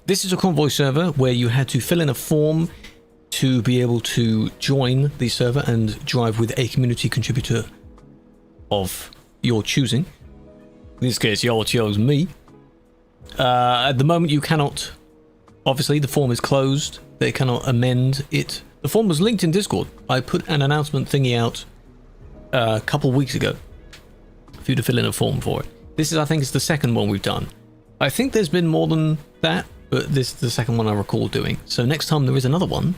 This is a Convoy server where you had to fill in a form to be able to join the server and drive with a community contributor of your choosing. In this case, y'all chose me. At the moment, you cannot. Obviously, the form is closed. They cannot amend it. The form was linked in Discord. I put an announcement thingy out a couple weeks ago for you to fill in a form for it. This is, I think, is the second one we've done. I think there's been more than that, but this is the second one I recall doing. So next time there is another one,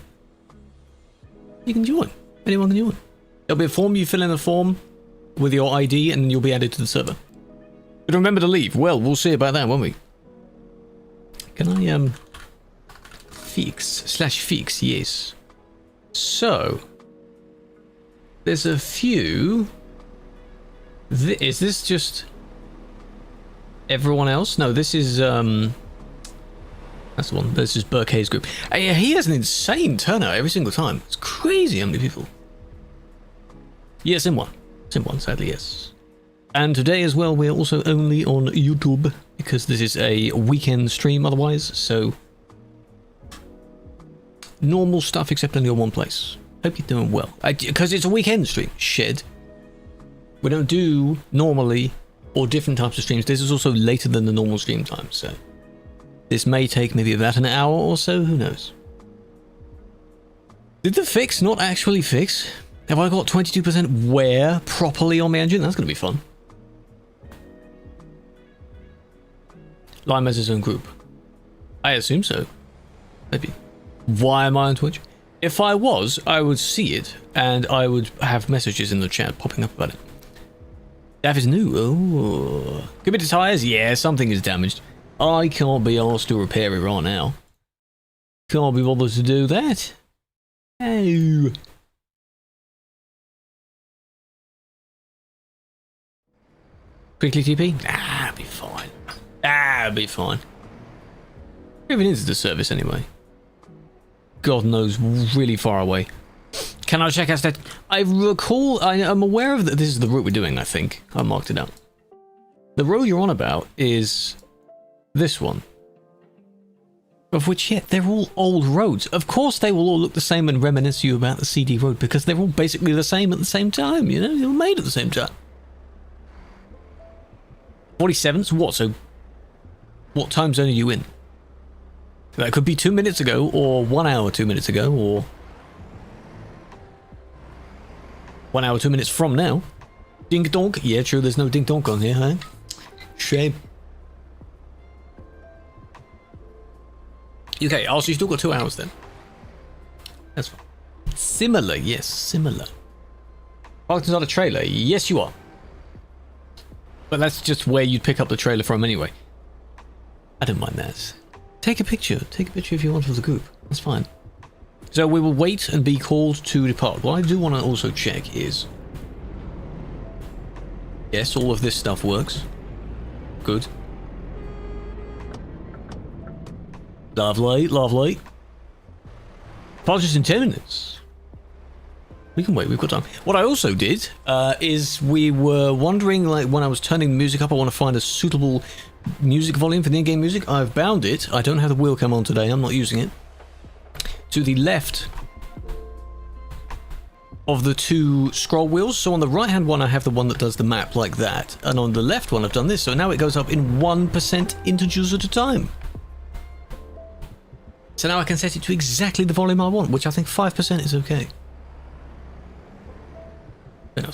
you can join. Anyone can join. There'll be a form, you fill in a form with your ID and you'll be added to the server. But remember to leave. Well, we'll see about that, won't we? Can I, fix, yes. So, there's a few. Is this just everyone else? No, this is, that's the one. This is Burkay's group. He has an insane turnout every single time. It's crazy how many people. Yes, in one, sadly, yes. And today as well, we're also only on YouTube because this is a weekend stream otherwise, so normal stuff except only on one place. Hope you're doing well. Because it's a weekend stream, shed. We don't do normally or different types of streams. This is also later than the normal stream time, so this may take maybe about an hour or so, who knows. Did the fix not actually fix? Have I got 22% wear properly on my engine? That's going to be fun. Lime has his own group. I assume so. Maybe. Why am I on Twitch? If I was, I would see it, and I would have messages in the chat popping up about it. Daff is new. Oh. Could be the tires? Yeah, something is damaged. I can't be asked to repair it right now. Can't be bothered to do that. Oh. Quickly TP? Ah, be fine. Ah, be fine. Even into the service anyway. God knows, really far away. Can I check out that? I recall, I'm aware of that. This is the route we're doing, I think. I marked it out. The road you're on about is this one. Of which, yeah, they're all old roads. Of course they will all look the same and reminisce you about the CD road because they're all basically the same at the same time, you know? They were made at the same time. 47th? What? So, what time zone are you in? That could be 2 minutes ago, or 1 hour 2 minutes ago, or 1 hour 2 minutes from now. Dink donk. Yeah, true, there's no dink donk on here, huh? Shame. Okay, so you still got 2 hours then. That's fine. Similar, yes, similar. Parked inside a trailer? Yes, you are. But that's just where you'd pick up the trailer from anyway. I don't mind that. Take a picture. Take a picture if you want of the group. That's fine. So we will wait and be called to depart. What I do want to also check is... Yes, all of this stuff works. Good. Lovely, lovely. Departure's in 10 minutes. We can wait, we've got time. What I also did is we were wondering, like, when I was turning the music up, I want to find a suitable music volume for the in-game music. I've bound it. I don't have the wheel cam on today. I'm not using it. To the left of the two scroll wheels. So on the right-hand one, I have the one that does the map like that. And on the left one, I've done this. So now it goes up in 1% integers at a time. So now I can set it to exactly the volume I want, which I think 5% is okay.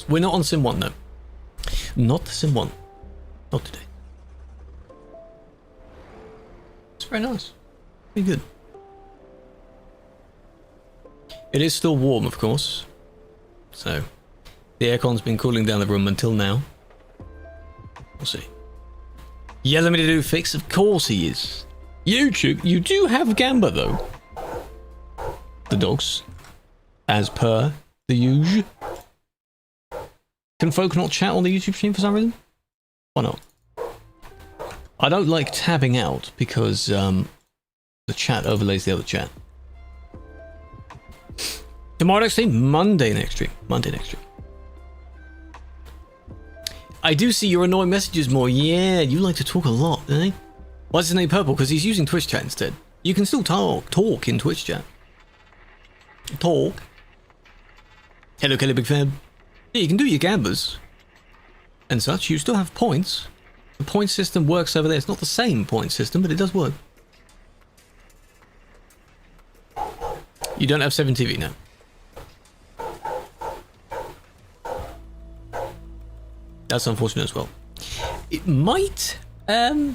We're not on Sim 1 though. Not Sim 1. Not today. It's very nice. Very good. It is still warm, of course. So, the aircon's been cooling down the room until now. We'll see. Yeah, let me do fix. Of course he is. YouTube, you do have Gamba though. The dogs. As per the usual. Can folk not chat on the YouTube stream for some reason? Why not? I don't like tabbing out because the chat overlays the other chat. Tomorrow next stream? Monday next stream. Monday next stream. I do see your annoying messages more. Yeah, you like to talk a lot, eh? Why is his name purple? Because he's using Twitch chat instead. You can still talk in Twitch chat. Talk. Hello, Kelly, big fan. Yeah, you can do your gambas and such. You still have points. The point system works over there. It's not the same point system, but it does work. You don't have 7TV now. That's unfortunate as well. It might. The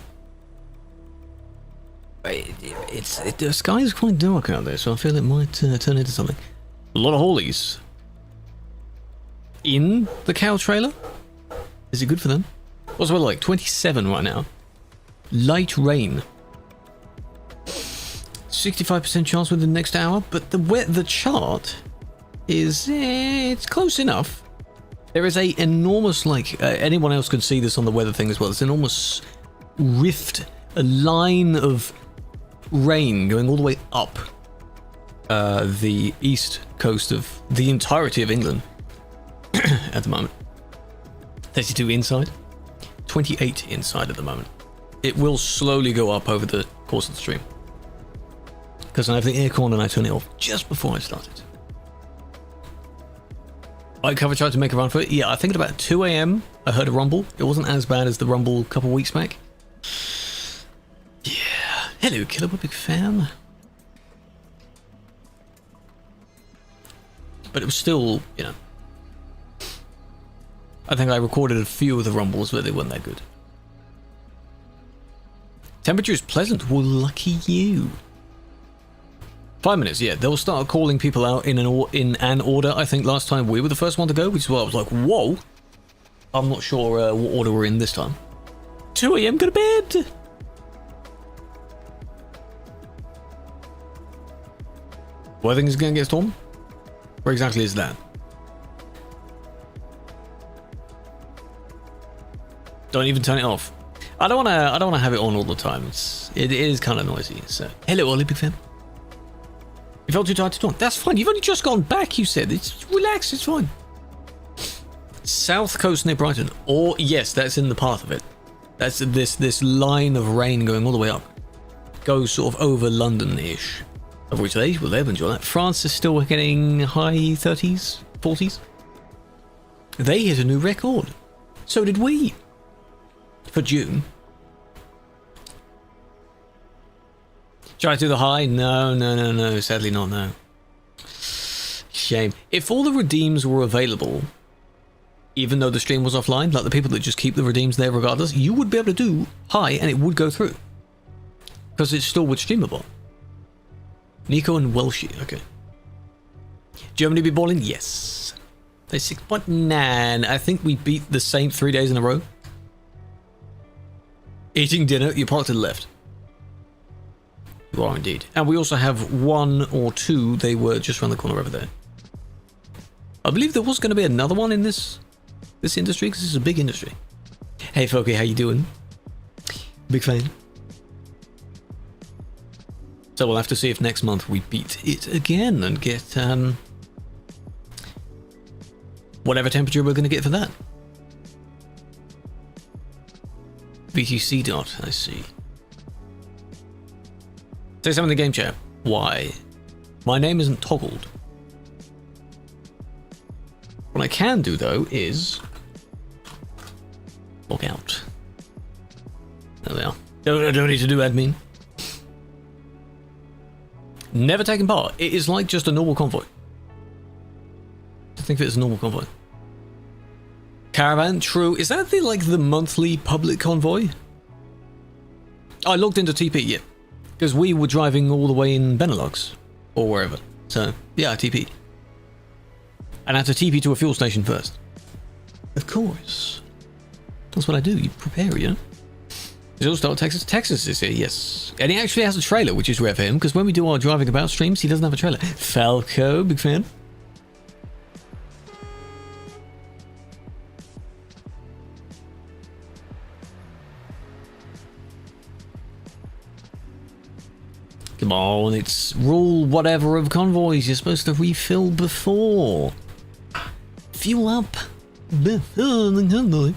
sky is quite dark out there, so I feel it might turn into something. A lot of haulies in the cow trailer. Is it good for them? What's it like? 27 right now. Light rain. 65% chance within the next hour, but the chart is it's close enough. There is a enormous, like, anyone else could see this on the weather thing as well. It's an enormous rift, a line of rain going all the way up the east coast of the entirety of England at the moment. 32 inside, 28 inside at the moment. It will slowly go up over the course of the stream, because I have the aircon and I turn it off just before I started. I tried to make a run for it. Yeah, I think at about 2 AM I heard a rumble. It wasn't as bad as the rumble a couple weeks back. Yeah. Hello, Killua, big fan. But it was still, you know. I think I recorded a few of the rumbles, but they weren't that good. Temperature is pleasant. Well, lucky you. 5 minutes, yeah. They'll start calling people out in an order. I think last time we were the first one to go, which is why I was like, whoa. I'm not sure what order we're in this time. 2 AM, go to bed. Well, I think it's going to get storm. Where exactly is that? Don't even turn it off. I don't want to have it on all the time. It is kind of noisy. So, hello, Ollie, big fan. You felt too tired to talk. That's fine. You've only just gone back, you said. It's relax, it's fine. South coast near Brighton. Or, yes, that's in the path of it. That's this line of rain going all the way up. Goes sort of over London-ish. Of which they will enjoy that. France is still getting high 30s, 40s. They hit a new record. So did we. For June. Try to do the high? No. Sadly not, no. Shame. If all the redeems were available, even though the stream was offline, like the people that just keep the redeems there regardless, you would be able to do high and it would go through. Because it's still with streamable. Nico and Welshie, okay. Germany be balling? Yes. They're 6.9. I think we beat the same 3 days in a row. Eating dinner, you're parked to the left. You are indeed. And we also have 1 or 2. They were just around the corner over there. I believe there was going to be another one in this industry, because this is a big industry. Hey, Folky, how you doing? Big fan. So we'll have to see if next month we beat it again and get whatever temperature we're going to get for that. VTC dot, I see. Say something in the game chat. Why? My name isn't toggled. What I can do though is log out. There we are. Don't need to do admin. Never taken part. It is like just a normal convoy. I think of it as a normal convoy. Caravan, true. Is that the monthly public convoy? I logged into TP, yeah. Because we were driving all the way in Benelux. Or wherever. So, yeah, I TP'd. And I had to TP to a fuel station first. Of course. That's what I do. You prepare, you know? Is it all start Texas? Texas is here, yes. And he actually has a trailer, which is rare for him, because when we do our driving about streams, he doesn't have a trailer. Falco, big fan. Come on, it's rule whatever of convoys. You're supposed to refill before. Fuel up before the convoy.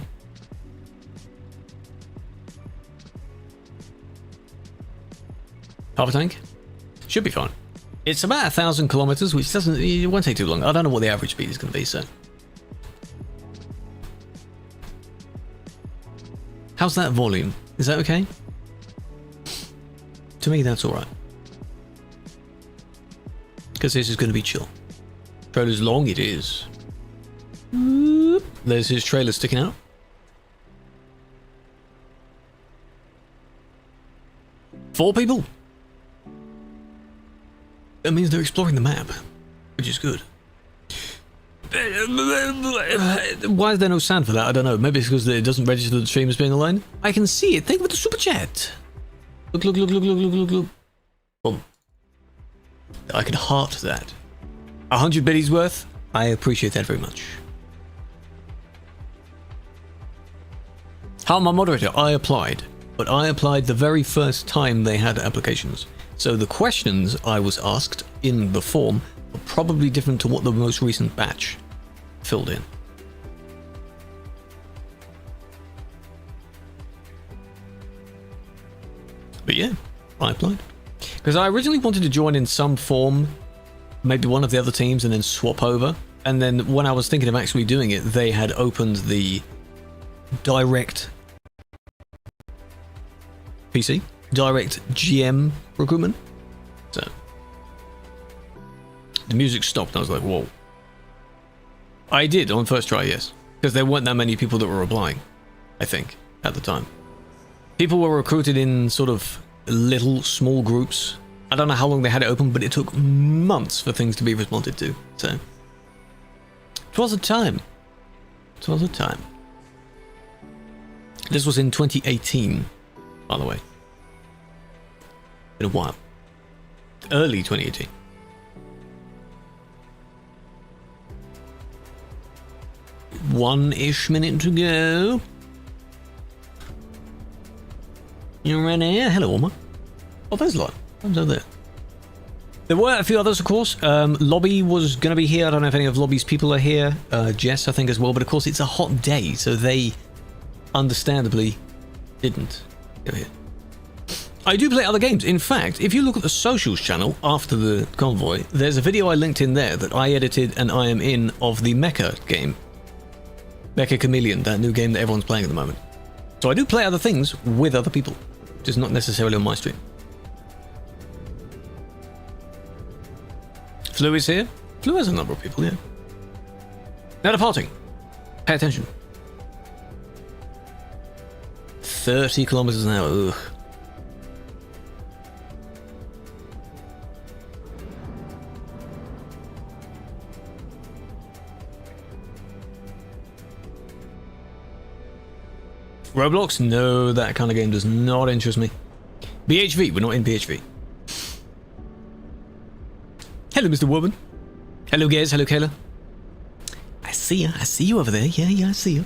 Half a tank? Should be fine. It's about 1,000 kilometers, which doesn't, it won't take too long. I don't know what the average speed is going to be, so. How's that volume? Is that okay? To me, that's alright. Because this is going to be chill. Trailer's long, it is. There's his trailer sticking out. Four people? That means they're exploring the map, which is good. Why is there no sound for that? I don't know. Maybe it's because it doesn't register the stream as being online. I can see it. Thank you for the super chat. Look, look, look, look, look, look, look, look. Boom. I could heart that. 100 biddies worth. I appreciate that very much. How am I moderator? I applied. But I applied the very first time they had applications. So the questions I was asked in the form are probably different to what the most recent batch filled in. But yeah, I applied. Because I originally wanted to join in some form, maybe one of the other teams, and then swap over. And then when I was thinking of actually doing it, they had opened the direct PC, direct GM recruitment. So the music stopped and I was like, whoa. I did on first try, yes. Because there weren't that many people that were applying, I think, at the time. People were recruited in sort of little, small groups. I don't know how long they had it open, but it took months for things to be responded to. So it was a time. It was a time. This was in 2018, by the way. Been a while. Early 2018. One-ish minute to go. You ready? Hello, Oma. Oh, there's a lot. What's over there? There were a few others, of course. Lobby was going to be here. I don't know if any of Lobby's people are here. Jess, I think, as well. But of course, it's a hot day, so they understandably didn't go here. I do play other games. In fact, if you look at the socials channel after the Convoy, there's a video I linked in there that I edited and I am in of the Mecha game. Mecha Chameleon, that new game that everyone's playing at the moment. So I do play other things with other people, just not necessarily on my stream. Flu is here. Flu has a number of people, yeah. Now departing. Pay attention. 30 kilometers an hour. Ugh. Roblox? No, that kind of game does not interest me. BHV? We're not in BHV. Hello, Mr. Woman. Hello, Gaz. Hello, Kayla. I see you. I see you over there. Yeah, I see you.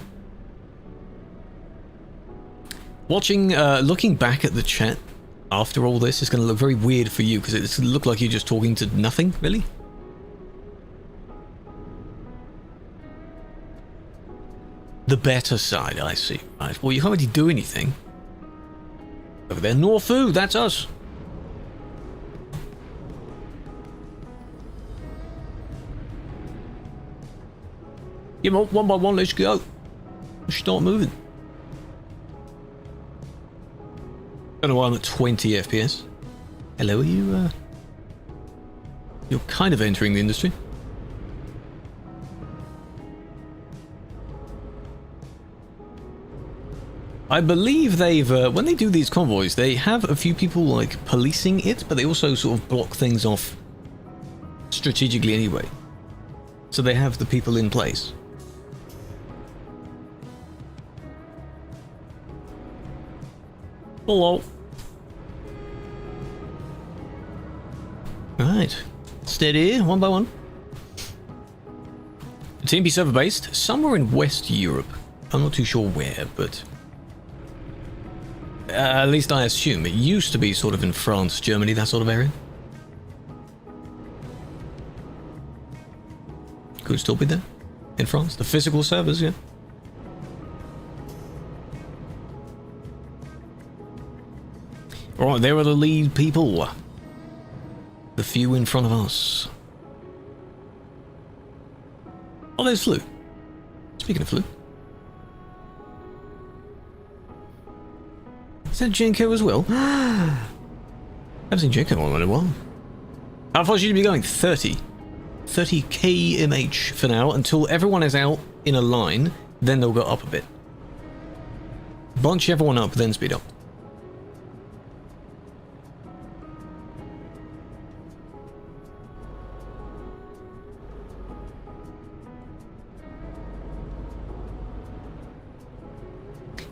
Watching, looking back at the chat after all this is going to look very weird for you because it's going to look like you're just talking to nothing, really. The better side, I see. Right. Well, you can't really do anything. Over there, Norfu, that's us. Yeah, one by one, let's go. Let's start moving. Don't know why I'm at 20 FPS. Hello, are you, you're kind of entering the industry. I believe they've, when they do these convoys, they have a few people, like, policing it, but they also sort of block things off strategically anyway. So they have the people in place. Hello. Alright. Steady, one by one. Team be server based, somewhere in West Europe. I'm not too sure where, but... at least I assume. It used to be sort of in France, Germany, that sort of area. Could still be there. In France. The physical servers, yeah. Right, there are the lead people. The few in front of us. Oh, there's Flu. Speaking of Flu. Is that Jenko as well? I haven't seen Jenko on in a while. How far should you be going? 30. 30 kmh for now, until everyone is out in a line, then they'll go up a bit. Bunch everyone up, then speed up.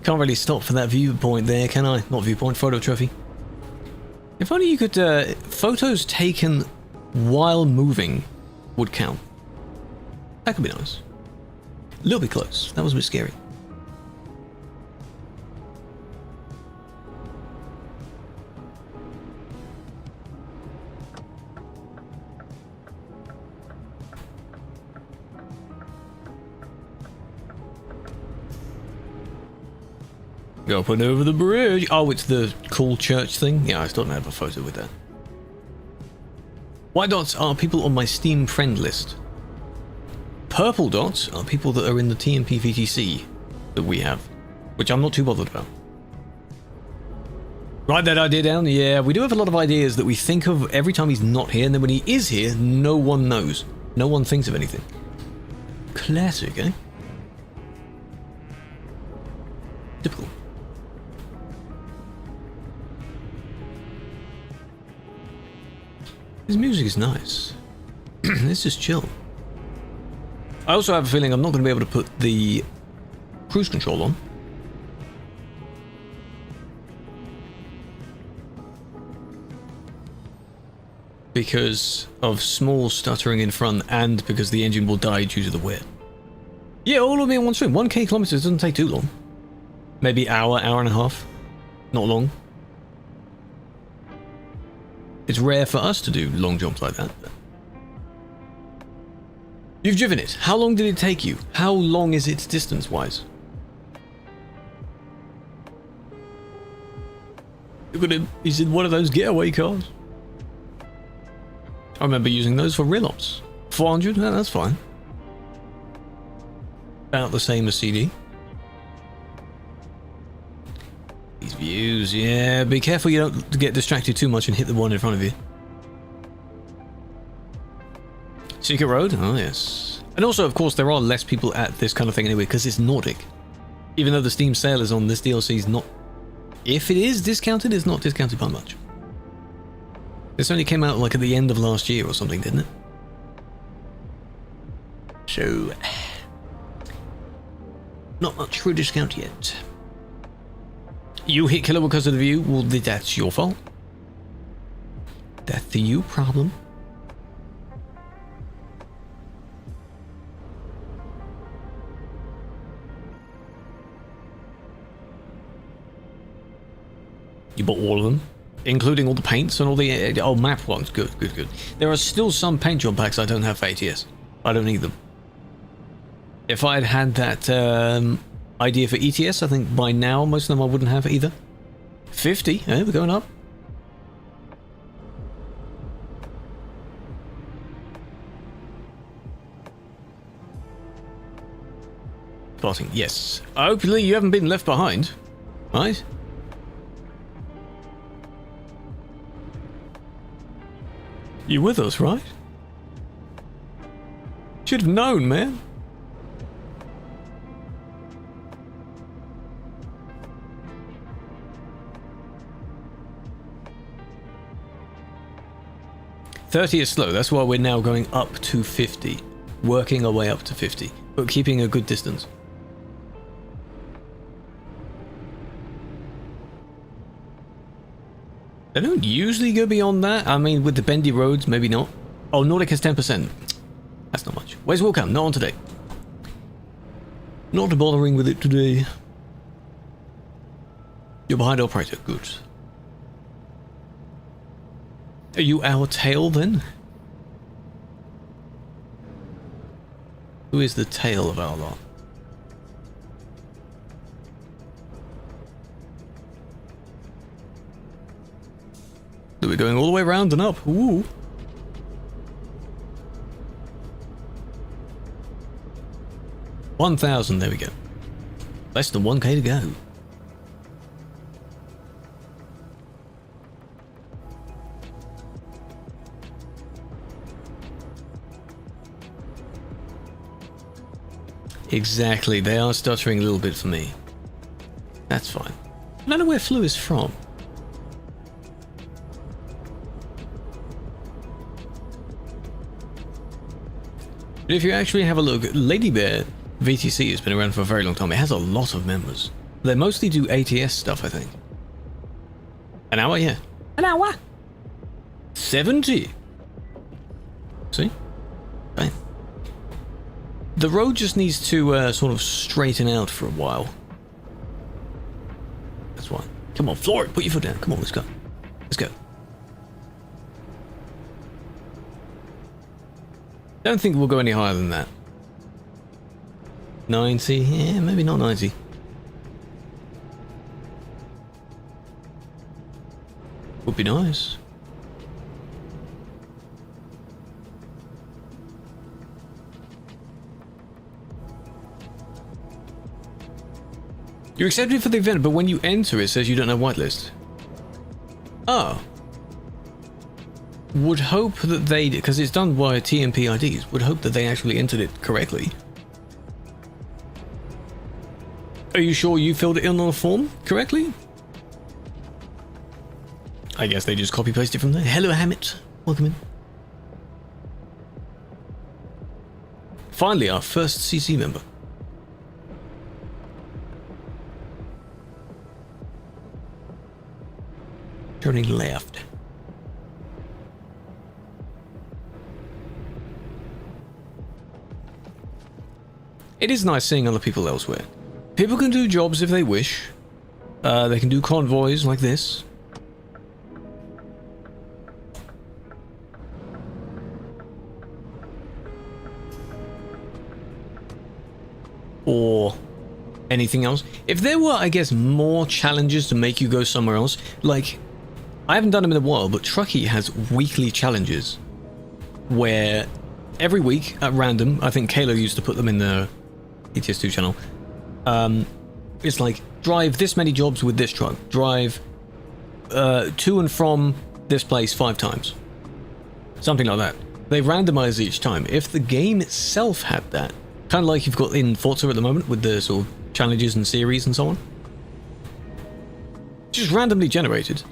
Can't really stop for that viewpoint there, can I? Not viewpoint, photo trophy. If only you could, photos taken while moving would count. That could be nice. A little bit close. That was a bit scary. Go up and over the bridge. Oh, it's the cool church thing? Yeah, I still don't have a photo with that. White dots are people on my Steam friend list. Purple dots are people that are in the TMP VTC that we have, which I'm not too bothered about. Write that idea down. Yeah, we do have a lot of ideas that we think of every time he's not here, and then when he is here, no one knows. No one thinks of anything. Classic, eh? Typical. His music is nice. It's just chill. I also have a feeling I'm not going to be able to put the cruise control on. Because of small stuttering in front and because the engine will die due to the wear. Yeah, all of me in one stream. 1k kilometers doesn't take too long. Maybe hour and a half. Not long. It's rare for us to do long jumps like that. But... You've driven it. How long did it take you? How long is it distance-wise? Look at him. He's in one of those getaway cars. I remember using those for real ops. 400? No, that's fine. About the same as CD. These views, yeah. Be careful you don't get distracted too much and hit the one in front of you. Secret Road? Oh, yes. And also, of course, there are less people at this kind of thing anyway, because it's Nordic. Even though the Steam sale is on, this DLC is not... If it is discounted, it's not discounted by much. This only came out like at the end of last year or something, didn't it? So... Not much for a discount yet. You hit Killua because of the view? Well, that's your fault. That's the you problem. You bought all of them? Including all the paints and all the... Oh, map ones. Good, good, good. There are still some paint job packs I don't have for ATS. I don't need them. If I had had that idea for ETS, I think by now most of them I wouldn't have either. 50? Yeah, we're going up. Spotting, yes. Hopefully you haven't been left behind. Right? You with us, right? Should have known, man. $30 is slow, that's why we're now going up to 50. Working our way up to 50, but keeping a good distance. They don't usually go beyond that. I mean, with the bendy roads, maybe not. Oh, Nordic has 10%. That's not much. Where's Wilcam? Not on today. Not bothering with it today. You're behind operator. Good. Are you our tail then? Who is the tail of our lot? So we're going all the way around and up. Ooh. $1,000, there we go. Less than 1k to go. Exactly, they are stuttering a little bit for me. That's fine. I don't know where Flu is from. But if you actually have a look, Lady Bear VTC has been around for a very long time. It has a lot of members. They mostly do ATS stuff, I think. An hour, yeah. An hour? 70. See? Right. The road just needs to sort of straighten out for a while. That's why. Come on, floor it. Put your foot down. Come on, let's go. Let's go. Don't think we'll go any higher than that. 90? Yeah, maybe not 90. Would be nice. You're accepted for the event, but when you enter it says you don't have whitelist. Oh. Would hope that they, because it's done via TMP IDs, would hope that they actually entered it correctly. Are you sure you filled it in on the form correctly? I guess they just copy paste it from there. Hello Hammett, welcome in. Finally, our first CC member. Turning left. It is nice seeing other people elsewhere. People can do jobs if they wish. They can do convoys like this. Or anything else. If there were, I guess, more challenges to make you go somewhere else, like, I haven't done them in a while, but Truckee has weekly challenges where every week at random, I think Kayla used to put them in the ETS2 channel. It's like, drive this many jobs with this truck, drive to and from this place 5 times. Something like that. They randomize each time. If the game itself had that, kind of like you've got in Forza at the moment with the sort of challenges and series and so on. Just randomly generated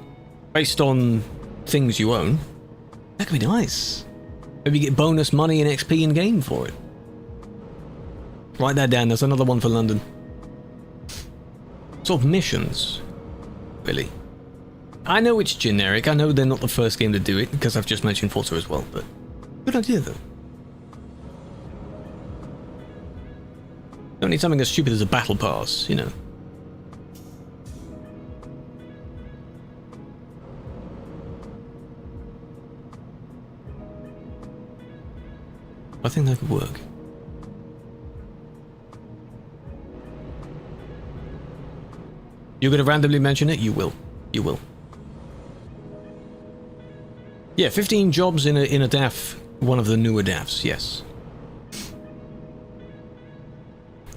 based on things you own. That could be nice. Maybe you get bonus money and XP in game for it. Write that down, there's another one for London. Sort of missions, really. I know it's generic, I know they're not the first game to do it, because I've just mentioned Forza as well, but good idea though. Don't need something as stupid as a battle pass, you know. I think that could work. You're going to randomly mention it? You will. You will. Yeah, 15 jobs in a DAF, one of the newer DAFs, yes.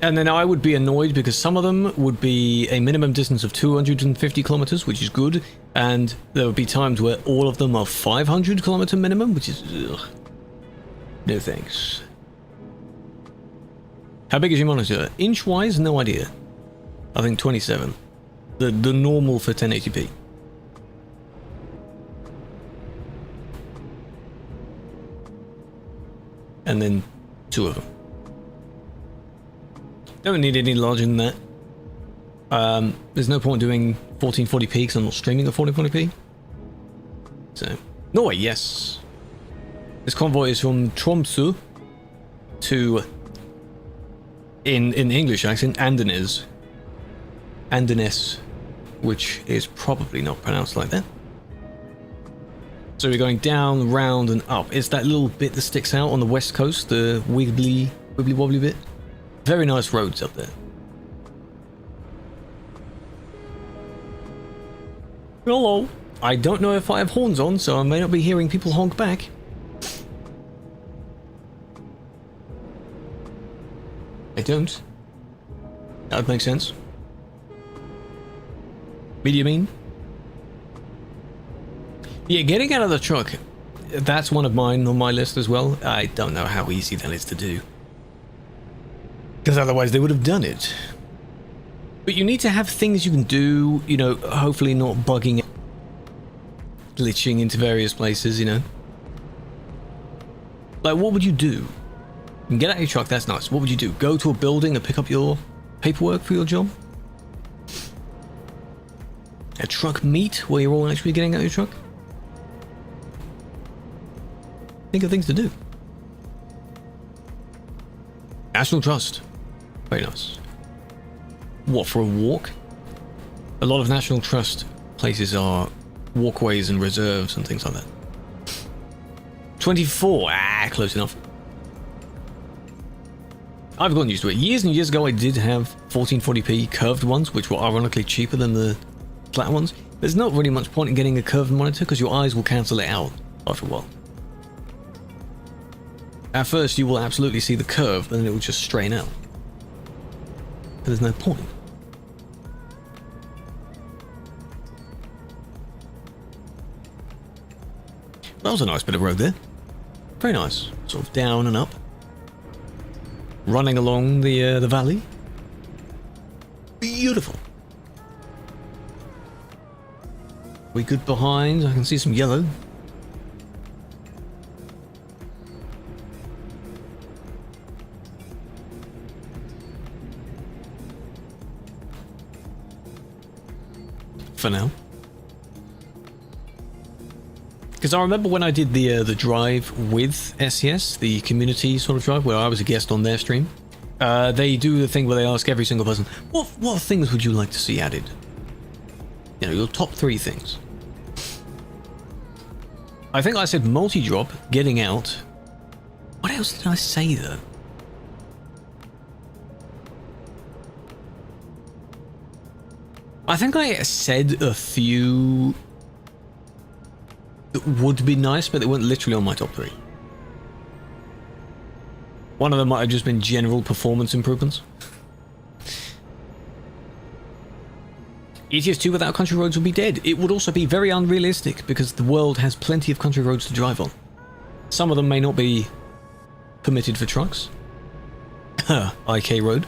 And then I would be annoyed because some of them would be a minimum distance of 250 kilometers, which is good, and there would be times where all of them are 500 kilometer minimum, which is... ugh. No thanks. How big is your monitor? Inch-wise, no idea. I think 27. The normal for 1080p. And then 2 of them. Don't need any larger than that. There's no point doing 1440p because I'm not streaming at 1440p. So, Norway, yes. This convoy is from Tromsø to, in the English accent, Andenes. Andenes, which is probably not pronounced like that. So we're going down, round, and up. It's that little bit that sticks out on the west coast, the wibbly wobbly bit. Very nice roads up there. Hello. I don't know if I have horns on, so I may not be hearing people honk back. I don't. That would make sense. You mean? Yeah, getting out of the truck, that's one of mine on my list as well. I don't know how easy that is to do. Because otherwise they would have done it. But you need to have things you can do, you know, hopefully not bugging, glitching into various places, you know. Like, what would you do? You can get out of your truck, that's nice. What would you do? Go to a building and pick up your paperwork for your job? A truck meet where you're all actually getting out of your truck? Think of things to do. National Trust. Very nice. What, for a walk? A lot of National Trust places are walkways and reserves and things like that. 24. Ah, close enough. I've gotten used to it. Years and years ago I did have 1440p curved ones, which were ironically cheaper than the flat ones. There's not really much point in getting a curved monitor because your eyes will cancel it out after a while. At first you will absolutely see the curve, and then it will just strain out. But there's no point. That was a nice bit of road there. Very nice. Sort of down and up. Running along the valley. Beautiful. We good behind? I can see some yellow. For now. Because I remember when I did the drive with SCS, the community sort of drive, where I was a guest on their stream, they do the thing where they ask every single person, what things would you like to see added? You know, your top 3 things. I think I said multi-drop, getting out. What else did I say though? I think I said a few that would be nice, but they weren't literally on my top 3. One of them might have just been general performance improvements. ETS2 without country roads would be dead. It would also be very unrealistic because the world has plenty of country roads to drive on. Some of them may not be permitted for trucks. IK Road.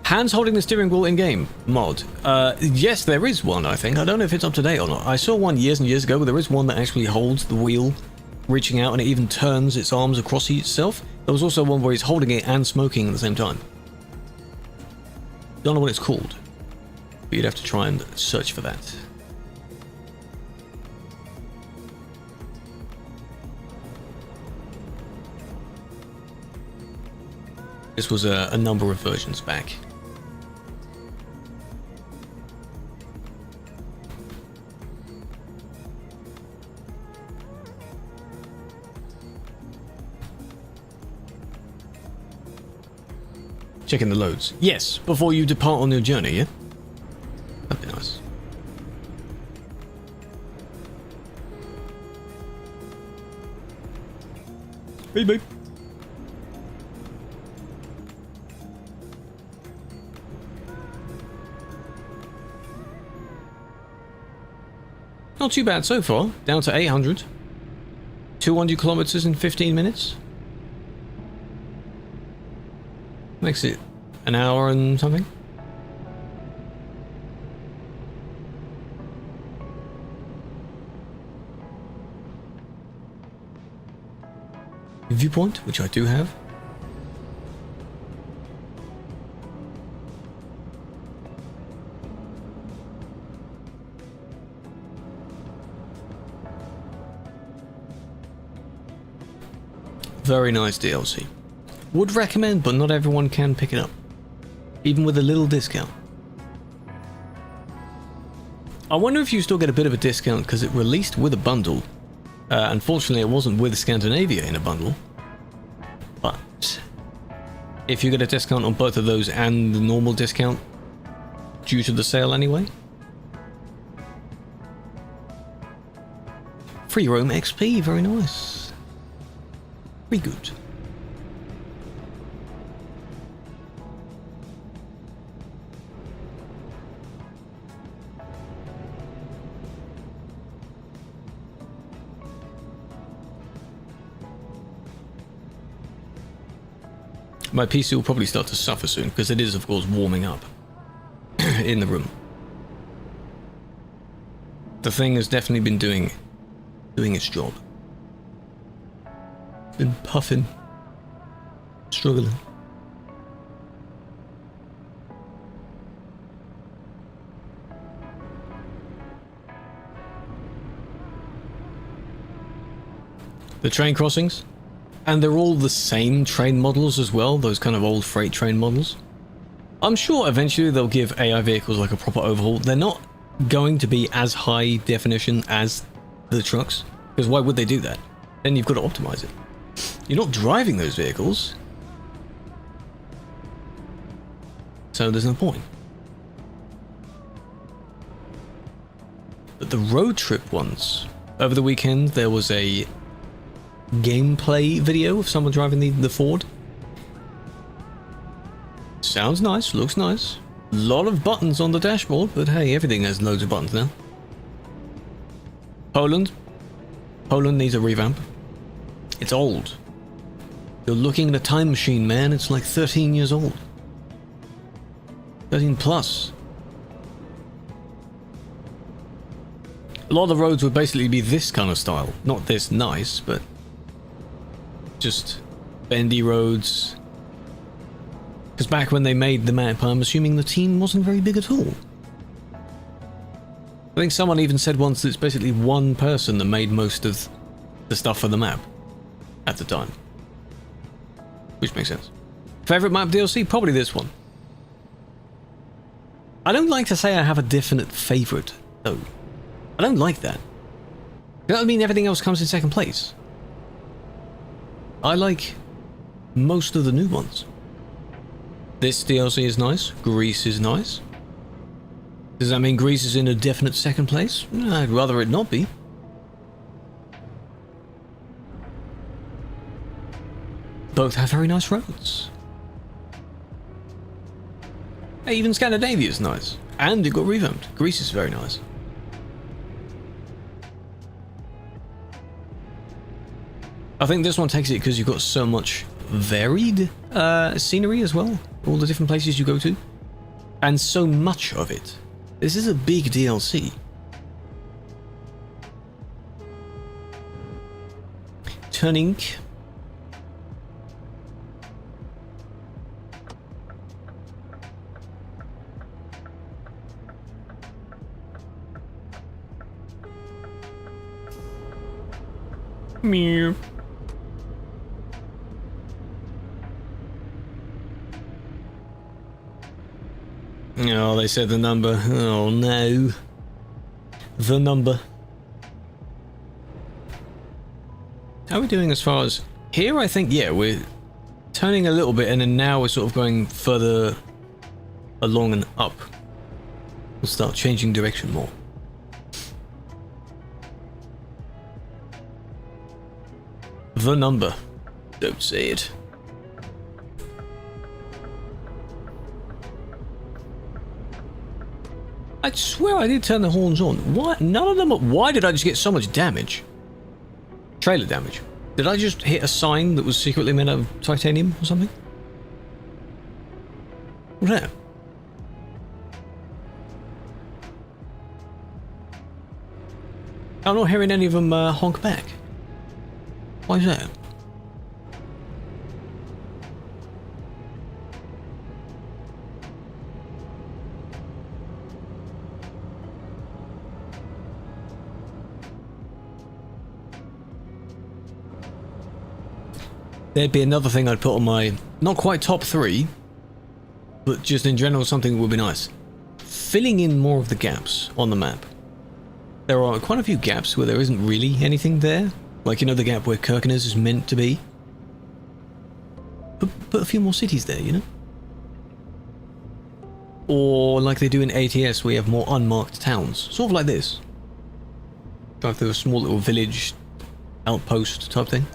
Hands holding the steering wheel in-game mod. Yes, there is one, I think. I don't know if it's up to date or not. I saw one years and years ago, but there is one that actually holds the wheel reaching out and it even turns its arms across itself. There was also one where he's holding it and smoking at the same time. Don't know what it's called, but you'd have to try and search for that. This was a number of versions back. Checking the loads. Yes, before you depart on your journey, yeah? That'd be nice. Beep beep. Not too bad so far. Down to 800. 200 kilometers in 15 minutes. Makes it an hour and something. Viewpoint, which I do have. Very nice DLC. Would recommend, but not everyone can pick it up. Even with a little discount. I wonder if you still get a bit of a discount because it released with a bundle. Unfortunately, it wasn't with Scandinavia in a bundle. But if you get a discount on both of those and the normal discount, due to the sale anyway. Free roam XP, very nice. Very good. My PC will probably start to suffer soon, because it is, of course, warming up in the room. The thing has definitely been doing its job. Been puffing, struggling. The train crossings. And they're all the same train models as well, those kind of old freight train models. I'm sure eventually they'll give AI vehicles like a proper overhaul. They're not going to be as high definition as the trucks, because why would they do that? Then you've got to optimize it. You're not driving those vehicles, so there's no point. But the road trip ones, over the weekend there was a gameplay video of someone driving the Ford. Sounds nice, looks nice. A lot of buttons on the dashboard, but hey, everything has loads of buttons now. Poland needs a revamp. It's old. You're looking at a time machine, man. It's like 13 years old. 13 plus. A lot of the roads would basically be this kind of style. Not this nice, but just bendy roads. Because back when they made the map, I'm assuming the team wasn't very big at all. I think someone even said once that it's basically one person that made most of the stuff for the map at the time. Which makes sense. Favorite map DLC? Probably this one. I don't like to say I have a definite favorite, though. I don't like that. That would mean everything else comes in second place. I like most of the new ones. This DLC is nice. Greece is nice. Does that mean Greece is in a definite second place? I'd rather it not be. Both have very nice roads. Hey, even Scandinavia is nice. And it got revamped. Greece is very nice. I think this one takes it because you've got so much varied scenery as well. All the different places you go to. And so much of it. This is a big DLC. Turning. Meow. Oh, they said the number. Oh no. The number. How are we doing as far as... Here, I think, yeah, we're turning a little bit and then now we're sort of going further along and up. We'll start changing direction more. The number. Don't say it. I swear I did turn the horns on. Why? None of them are... Why did I just get so much damage? Trailer damage. Did I just hit a sign that was secretly made out of titanium or something? What's that? I'm not hearing any of them honk back. Why is that? There'd be another thing I'd put on my, not quite top 3, but just in general something that would be nice. Filling in more of the gaps on the map. There are quite a few gaps where there isn't really anything there. Like, you know, the gap where Kirkenes is meant to be. Put a few more cities there, you know? Or like they do in ATS, we have more unmarked towns. Sort of like this. Drive through a small little village outpost type thing.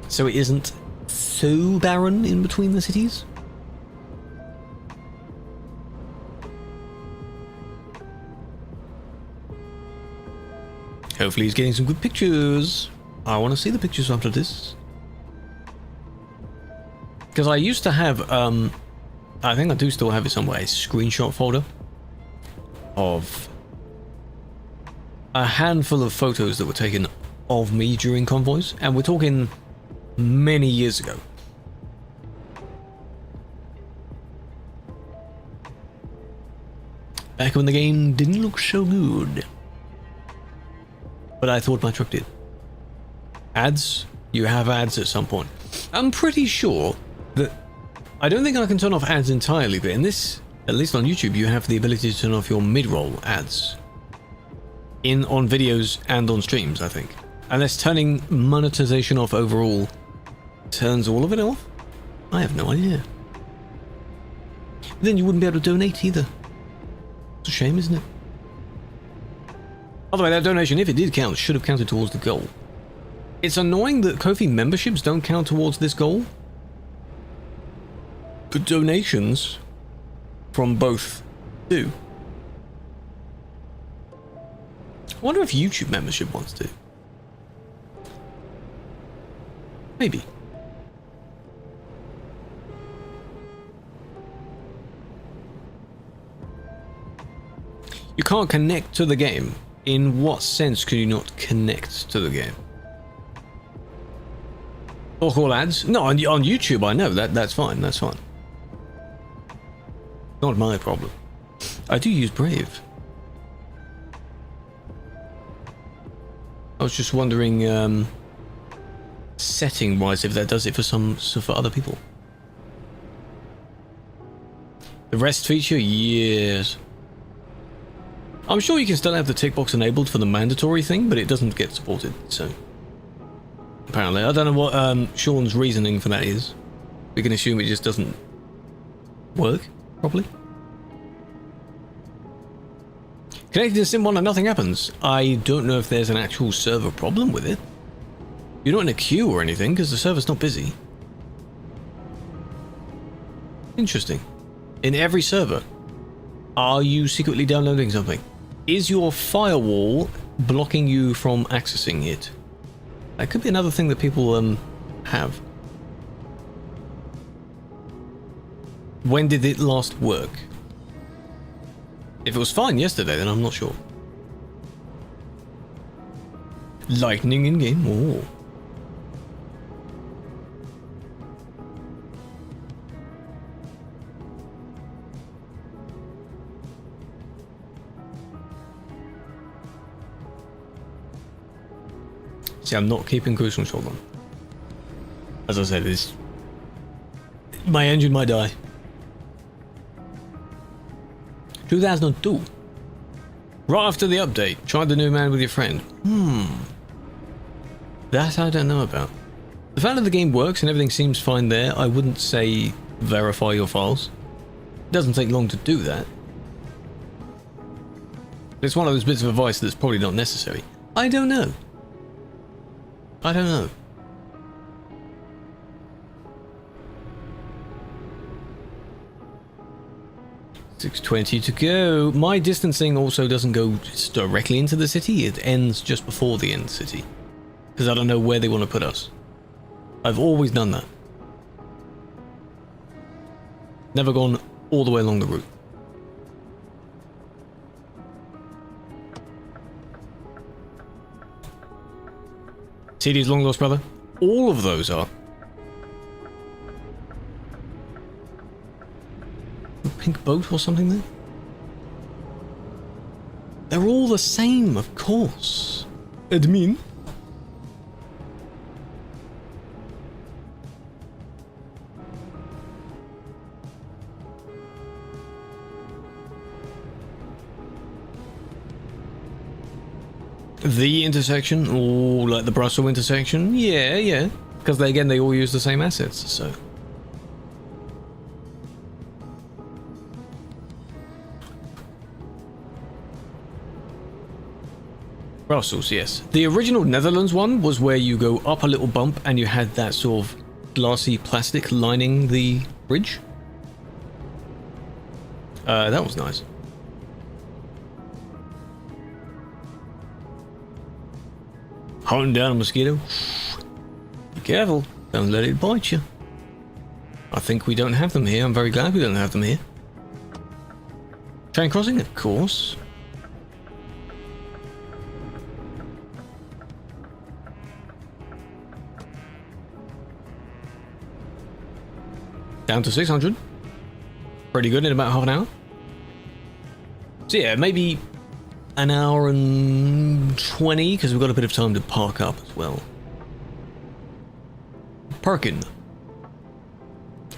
So it isn't so barren in between the cities. Hopefully he's getting some good pictures. I want to see the pictures after this. Because I used to have, I think I do still have it somewhere, a screenshot folder of a handful of photos that were taken of me during convoys. And we're talking many years ago. Back when the game didn't look so good. But I thought my truck did. Ads? You have ads at some point. I'm pretty sure that... I don't think I can turn off ads entirely, but in this, at least on YouTube, you have the ability to turn off your mid-roll ads. On videos and on streams, I think. Unless turning monetization off overall turns all of it off? I have no idea. Then you wouldn't be able to donate either. It's a shame, isn't it? By the way, that donation, if it did count, should have counted towards the goal. It's annoying that Ko-fi memberships don't count towards this goal. But donations from both do. I wonder if YouTube membership wants to. Maybe. You can't connect to the game. In what sense can you not connect to the game? Or call ads? No, on YouTube I know, that's fine, that's fine. Not my problem. I do use Brave. I was just wondering, setting-wise, if that does it for other people. The rest feature, yes. I'm sure you can still have the tick box enabled for the mandatory thing, but it doesn't get supported, so... Apparently. I don't know what Sean's reasoning for that is. We can assume it just doesn't work properly. Connected to Sim 1 and nothing happens. I don't know if there's an actual server problem with it. You're not in a queue or anything, because the server's not busy. Interesting. In every server, are you secretly downloading something? Is your firewall blocking you from accessing it? That could be another thing that people have. When did it last work? If it was fine yesterday, then I'm not sure. Lightning in game? Oh. See, I'm not keeping cruise control on. As I said, my engine might die. 2002. Right after the update, tried the new man with your friend. That I don't know about. The fact that the game works and everything seems fine there, I wouldn't say verify your files. It doesn't take long to do that. It's one of those bits of advice that's probably not necessary. I don't know. I don't know. $6:20 to go. My distancing also doesn't go directly into the city. It ends just before the end city. Because I don't know where they want to put us. I've always done that. Never gone all the way along the route. CD's long lost brother. All of those are. A pink boat or something there? They're all the same, of course. Admin. The intersection, or like the Brussels intersection, yeah, because they all use the same assets, so. Brussels, yes. The original Netherlands one was where you go up a little bump and you had that sort of glassy plastic lining the bridge. That was nice. Hunting down a mosquito. Be careful, don't let it bite you. I think we don't have them here. I'm very glad we don't have them here. Train crossing, of course. Down to 600. Pretty good in about half an hour. So yeah, maybe an hour and 20, because we've got a bit of time to park up as well. Parking.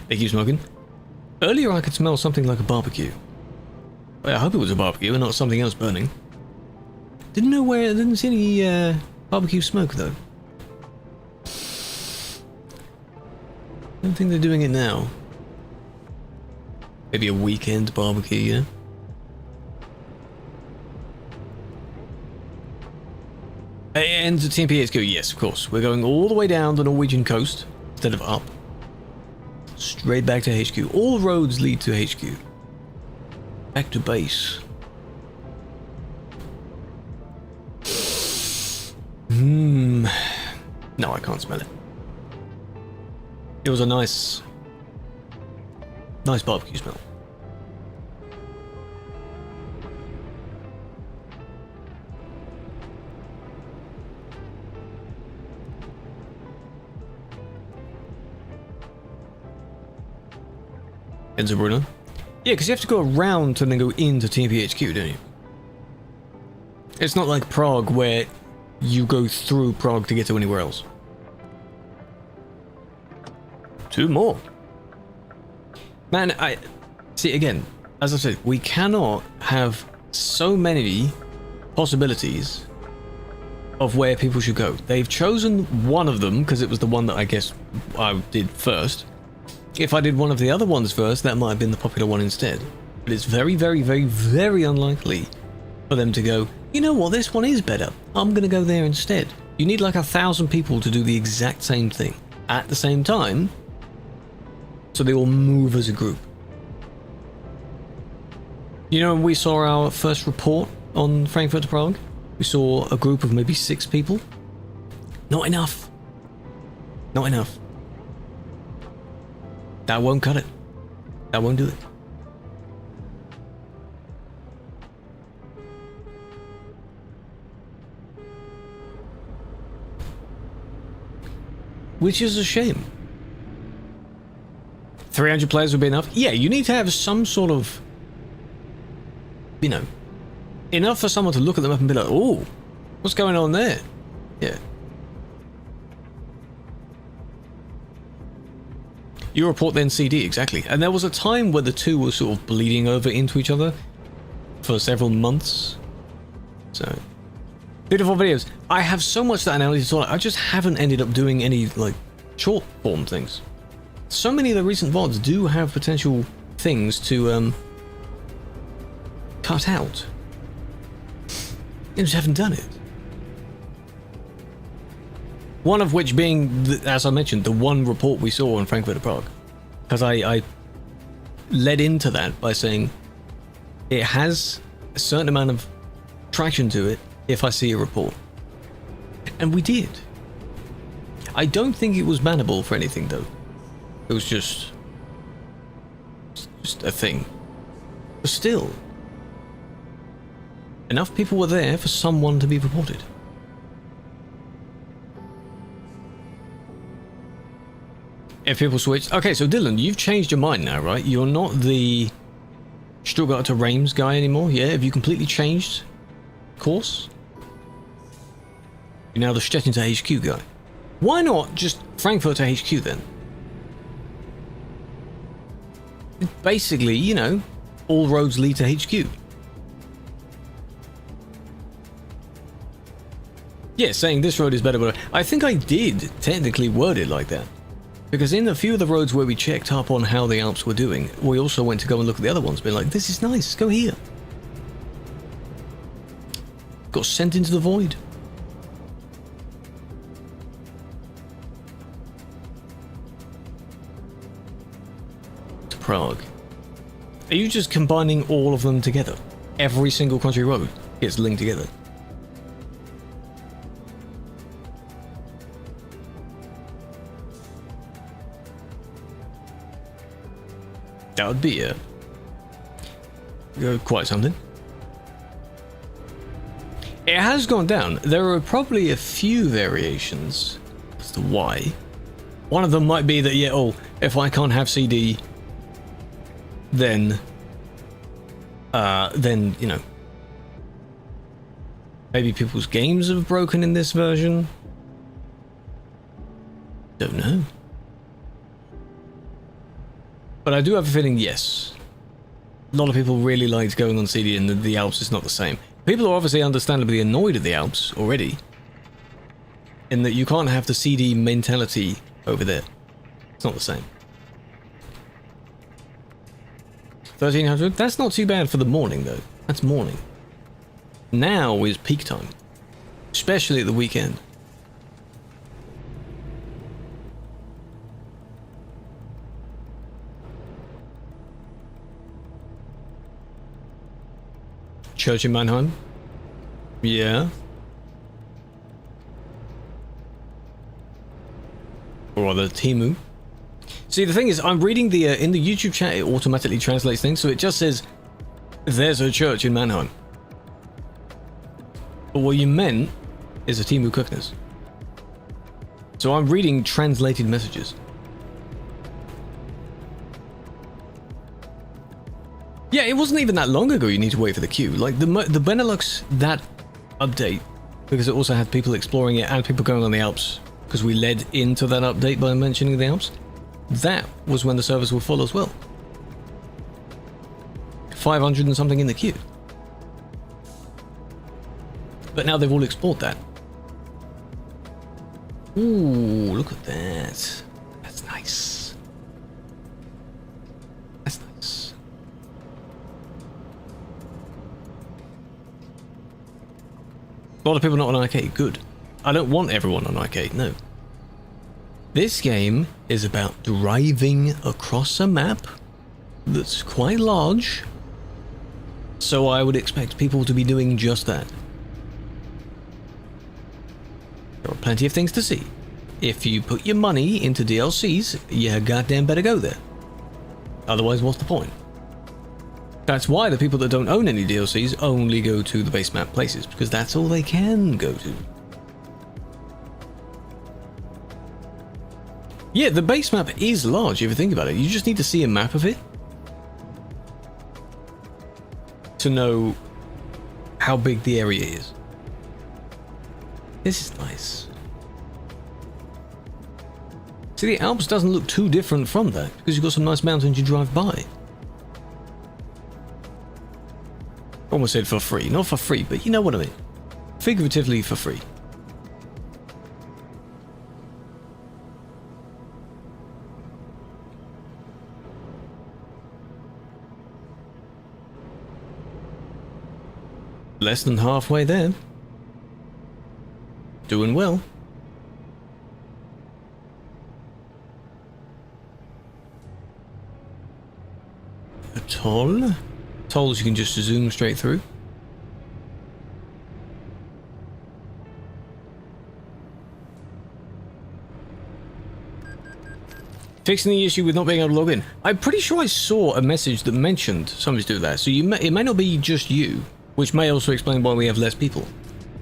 They keep smoking. Earlier I could smell something like a barbecue. I hope it was a barbecue and not something else burning. Didn't see any barbecue smoke though. Don't think they're doing it now. Maybe a weekend barbecue, yeah? And to TMPHQ, yes, of course. We're going all the way down the Norwegian coast instead of up. Straight back to HQ. All roads lead to HQ. Back to base. No, I can't smell it. It was a nice barbecue smell. Enzo Bruno. Yeah, because you have to go around to then go into TMPHQ, don't you? It's not like Prague where you go through Prague to get to anywhere else. 2 more. Man, I see again, as I said, we cannot have so many possibilities of where people should go. They've chosen one of them because it was the one that I guess I did first. If I did one of the other ones first, that might have been the popular one instead. But it's very, very, very, very unlikely for them to go, you know what, this one is better. I'm going to go there instead. You need like 1,000 people to do the exact same thing at the same time, so they all move as a group. You know, when we saw our first report on Frankfurt to Prague, we saw a group of maybe 6 people. Not enough. Not enough. That won't cut it. That won't do it. Which is a shame. 300 players would be enough? Yeah, you need to have some sort of, you know, enough for someone to look at them up and be like, oh, what's going on there? Yeah. You report then CD, exactly. And there was a time where the two were sort of bleeding over into each other for several months. So, beautiful videos. I have so much that analysis on it. I just haven't ended up doing any, like, short form things. So many of the recent VODs do have potential things to, cut out. I just haven't done it. One of which being, as I mentioned, the one report we saw in Frankfurt to Prague. Because I led into that by saying it has a certain amount of traction to it if I see a report. And we did. I don't think it was bannable for anything though. It was just a thing. But still, enough people were there for someone to be reported. If people switch... Okay, so Dylan, you've changed your mind now, right? You're not the Stuttgart to Reims guy anymore, yeah? Have you completely changed course? You're now the Stettin to HQ guy. Why not just Frankfurt to HQ then? Basically, you know, all roads lead to HQ. Yeah, saying this road is better, but I think I did technically word it like that. Because in a few of the roads where we checked up on how the Alps were doing, we also went to go and look at the other ones, being like, this is nice, go here. got sent into the void. To Prague. Are you just combining all of them together? Every single country road gets linked together. That would be quite something. It has gone down. There are probably a few variations as to why. One of them might be that, yeah, oh, if I can't have CD, then you know, maybe people's games have broken in this version. Don't know. But I do have a feeling, yes, a lot of people really liked going on CD, and the Alps is not the same. People are obviously understandably annoyed at the Alps already, in that you can't have the CD mentality over there. It's not the same. 1300? That's not too bad for the morning, though. That's morning. Now is peak time, especially at the weekend. Church in Mannheim? Yeah. Or rather, Timu. See, the thing is, I'm reading the, in the YouTube chat, it automatically translates things, so it just says, there's a church in Mannheim. But what you meant is a Timu Cookness. So I'm reading translated messages. Yeah, it wasn't even that long ago you need to wait for the queue. Like, the Benelux, that update, because it also had people exploring it and people going on the Alps, because we led into that update by mentioning the Alps, that was when the servers were full as well. 500 and something in the queue. But now they've all explored that. Ooh, look at that. That's nice. That's nice. A lot of people not on arcade. Good. I don't want everyone on arcade, no. This game is about driving across a map that's quite large, so I would expect people to be doing just that. There are plenty of things to see. If you put your money into DLCs, you goddamn better go there. Otherwise, what's the point? That's why the people that don't own any DLCs only go to the base map places, because that's all they can go to. Yeah, the base map is large if you think about it. You just need to see a map of it to know how big the area is. This is nice. See, the Alps doesn't look too different from that, because you've got some nice mountains you drive by. Almost said for free. Not for free, but you know what I mean. Figuratively for free. Less than halfway there. Doing well. A toll. Tolls you can just zoom straight through. Fixing the issue with not being able to log in. I'm pretty sure I saw a message that mentioned somebody's doing that. So it may not be just you, which may also explain why we have less people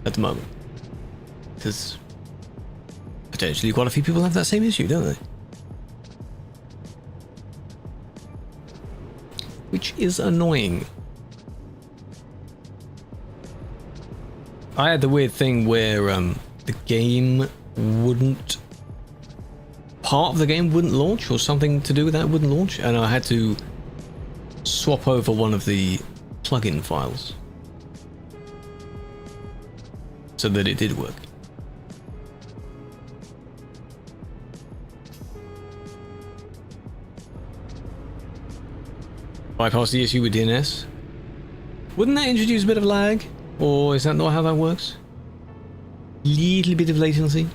at the moment. Because potentially quite a few people have that same issue, don't they? Which is annoying. I had the weird thing where the game wouldn't... Part of the game wouldn't launch, or something to do with that wouldn't launch, and I had to swap over one of the plugin files so that it did work. Bypass the issue with DNS. Wouldn't that introduce a bit of lag? Or is that not how that works? Little bit of latency.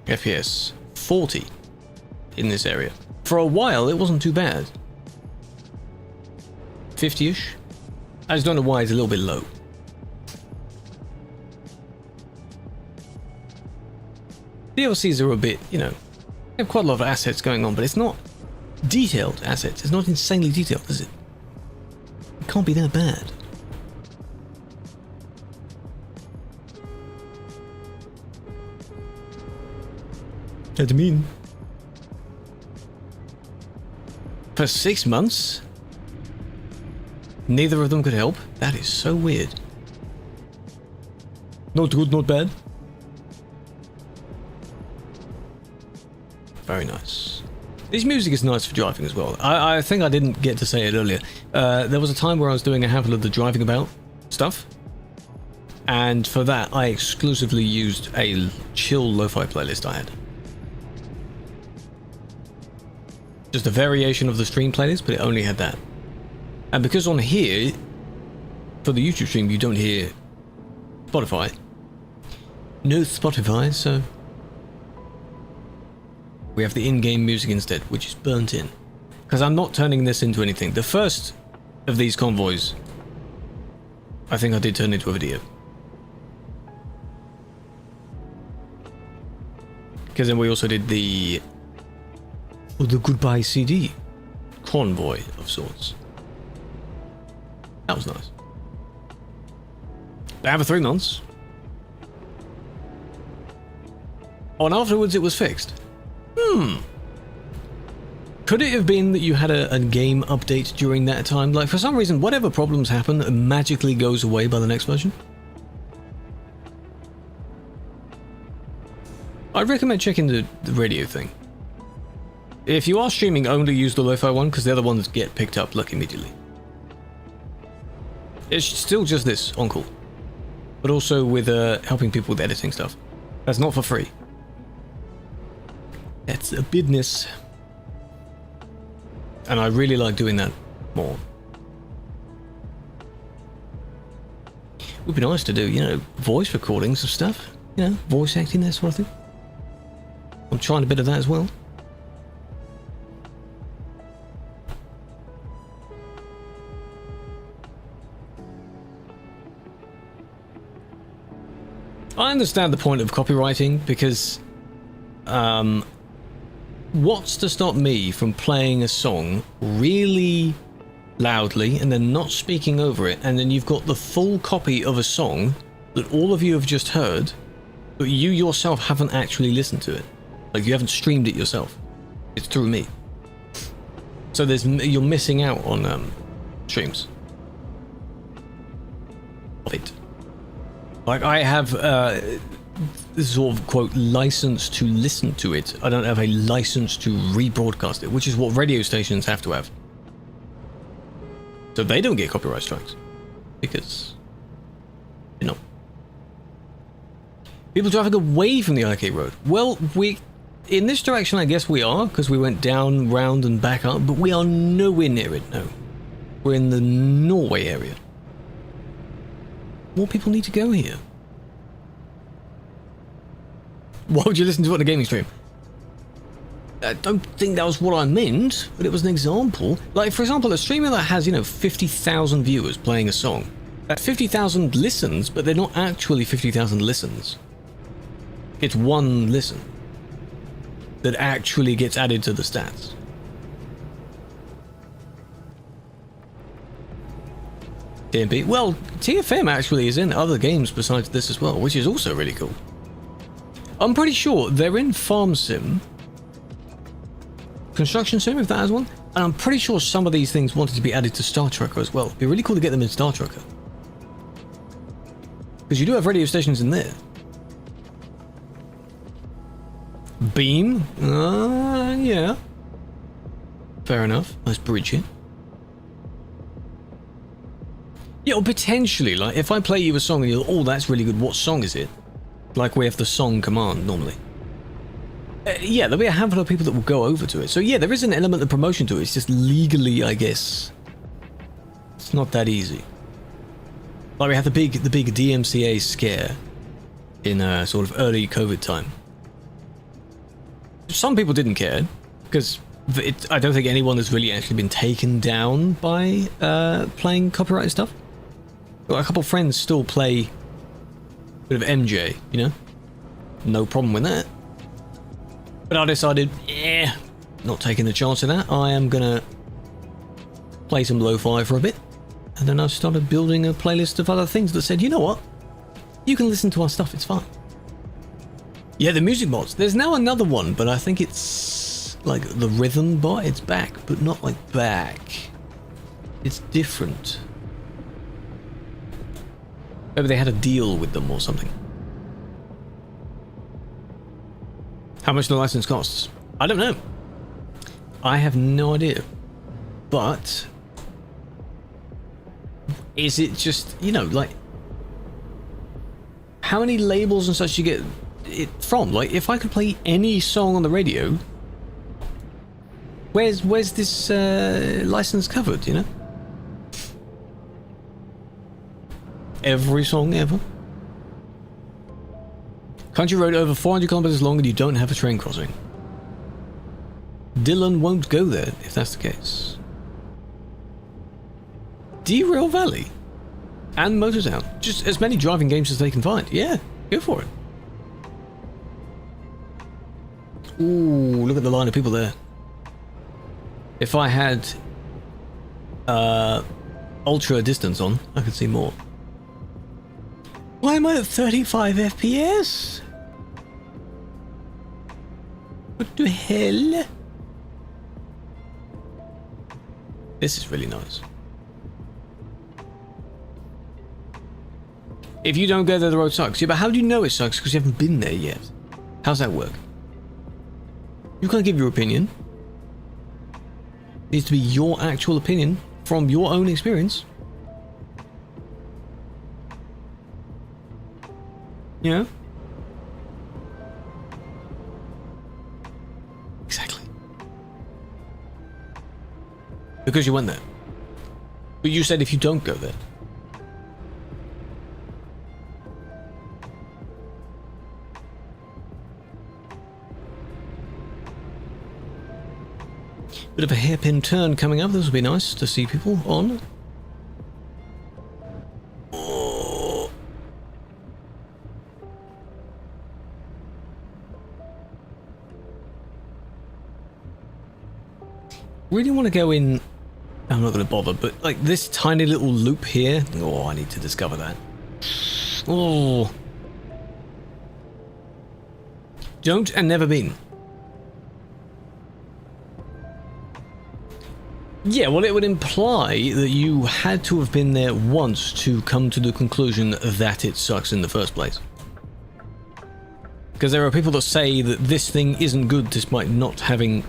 FPS 40 in this area. For a while, it wasn't too bad. 50-ish. I just don't know why it's a little bit low. DLCs are a bit, you know, they have quite a lot of assets going on, but it's not detailed assets. It's not insanely detailed, is it? It can't be that bad. That's mean. For 6 months? Neither of them could help? That is so weird. Not good, not bad. Very nice. This music is nice for driving as well. I think I didn't get to say it earlier. There was a time where I was doing a handful of the driving about stuff. And for that, I exclusively used a chill lo-fi playlist I had. Just a variation of the stream playlist, but it only had that. And because on here, for the YouTube stream, you don't hear Spotify. No Spotify, so we have the in-game music instead, which is burnt in. Because I'm not turning this into anything. The first of these convoys, I think I did turn into a video. Because then we also did the goodbye CD convoy of sorts. That was nice. They have a 3 months. Oh, and afterwards it was fixed. Could it have been that you had a game update during that time? Like, for some reason, whatever problems happen, it magically goes away by the next version? I'd recommend checking the radio thing. If you are streaming, only use the lo-fi one, because the other ones get picked up like immediately. It's still just this on call, but also with helping people with editing stuff. That's not for free. That's a business, and I really like doing that more. It would be nice to do, you know, voice recordings of stuff, you know, voice acting, that sort of thing. I'm trying a bit of that as well. I understand the point of copywriting, because what's to stop me from playing a song really loudly and then not speaking over it, and then you've got the full copy of a song that all of you have just heard, but you yourself haven't actually listened to it. Like, you haven't streamed it yourself. It's through me. So you're missing out on streams of it. Like, I have sort of, quote, license to listen to it. I don't have a license to rebroadcast it, which is what radio stations have to have. So they don't get copyright strikes. Because, you know. People driving away from the arcade road. Well, in this direction, I guess we are, because we went down, round, and back up, but we are nowhere near it, no. We're in the Norway area. More people need to go here. Why would you listen to it on a gaming stream? I don't think that was what I meant, but it was an example. Like, for example, a streamer that has, you know, 50,000 viewers playing a song. That's 50,000 listens, but they're not actually 50,000 listens. It's one listen that actually gets added to the stats. TMP. Well, TFM actually is in other games besides this as well, which is also really cool. I'm pretty sure they're in Farm Sim, Construction Sim, if that has one, and I'm pretty sure some of these things wanted to be added to StarTrucker as well. It'd be really cool to get them in StarTrucker, because you do have radio stations in there. Beam? Yeah. Fair enough. Nice bridge here. Yeah, or potentially, like, if I play you a song and you're, oh, that's really good, what song is it? Like we have the song command normally. Yeah, there'll be a handful of people that will go over to it. So yeah, there is an element of promotion to it. It's just legally, I guess, it's not that easy. Like we had the big DMCA scare in sort of early COVID time. Some people didn't care because I don't think anyone has really actually been taken down by playing copyrighted stuff. Well, a couple of friends still play a bit of MJ, you know, no problem with that. But I decided, yeah, not taking a chance of that. I am gonna play some lo-fi for a bit. And then I started building a playlist of other things that said, you know what? You can listen to our stuff, it's fine. Yeah, the music mods. There's now another one, but I think it's like the rhythm bot. It's back, but not like back. It's different. Maybe they had a deal with them or something. How much the license costs? I don't know. I have no idea. But is it just, you know, like how many labels and such you get it from? Like if I could play any song on the radio, where's this license covered, you know? Every song ever. Country road over 400 kilometers long and you don't have a train crossing. Dylan won't go there if that's the case. Derail Valley and Motortown. Just as many driving games as they can find. Yeah, go for it. Ooh, look at the line of people there. If I had ultra distance on, I could see more. Why am I at 35 FPS? What the hell? This is really nice. If you don't go there, the road sucks. Yeah, but how do you know it sucks? Because you haven't been there yet. How's that work? You can't give your opinion. It needs to be your actual opinion from your own experience. You know? Exactly. Because you went there. But you said if you don't go there. Bit of a hairpin turn coming up. This will be nice to see people on. Oh. Really want to go in. I'm not going to bother, but like this tiny little loop here. Oh, I need to discover that. Oh. Don't and never been. Yeah, well, it would imply that you had to have been there once to come to the conclusion that it sucks in the first place. Because there are people that say that this thing isn't good despite not having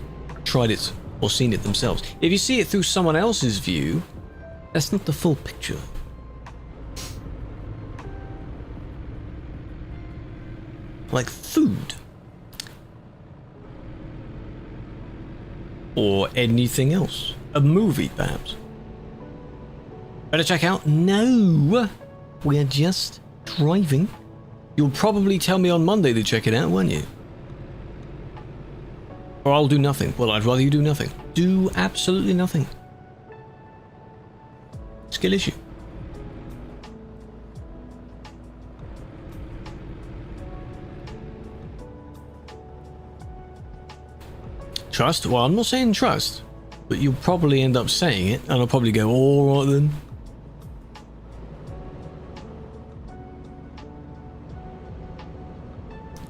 tried it or seen it themselves. If you see it through someone else's view, that's not the full picture. Like food. Or anything else. A movie, perhaps. Better check out? No! We're just driving. You'll probably tell me on Monday to check it out, won't you? Or I'll do nothing. Well, I'd rather you do nothing. Do absolutely nothing. Skill issue. Trust? Well, I'm not saying trust. But you'll probably end up saying it, and I'll probably go, all right then.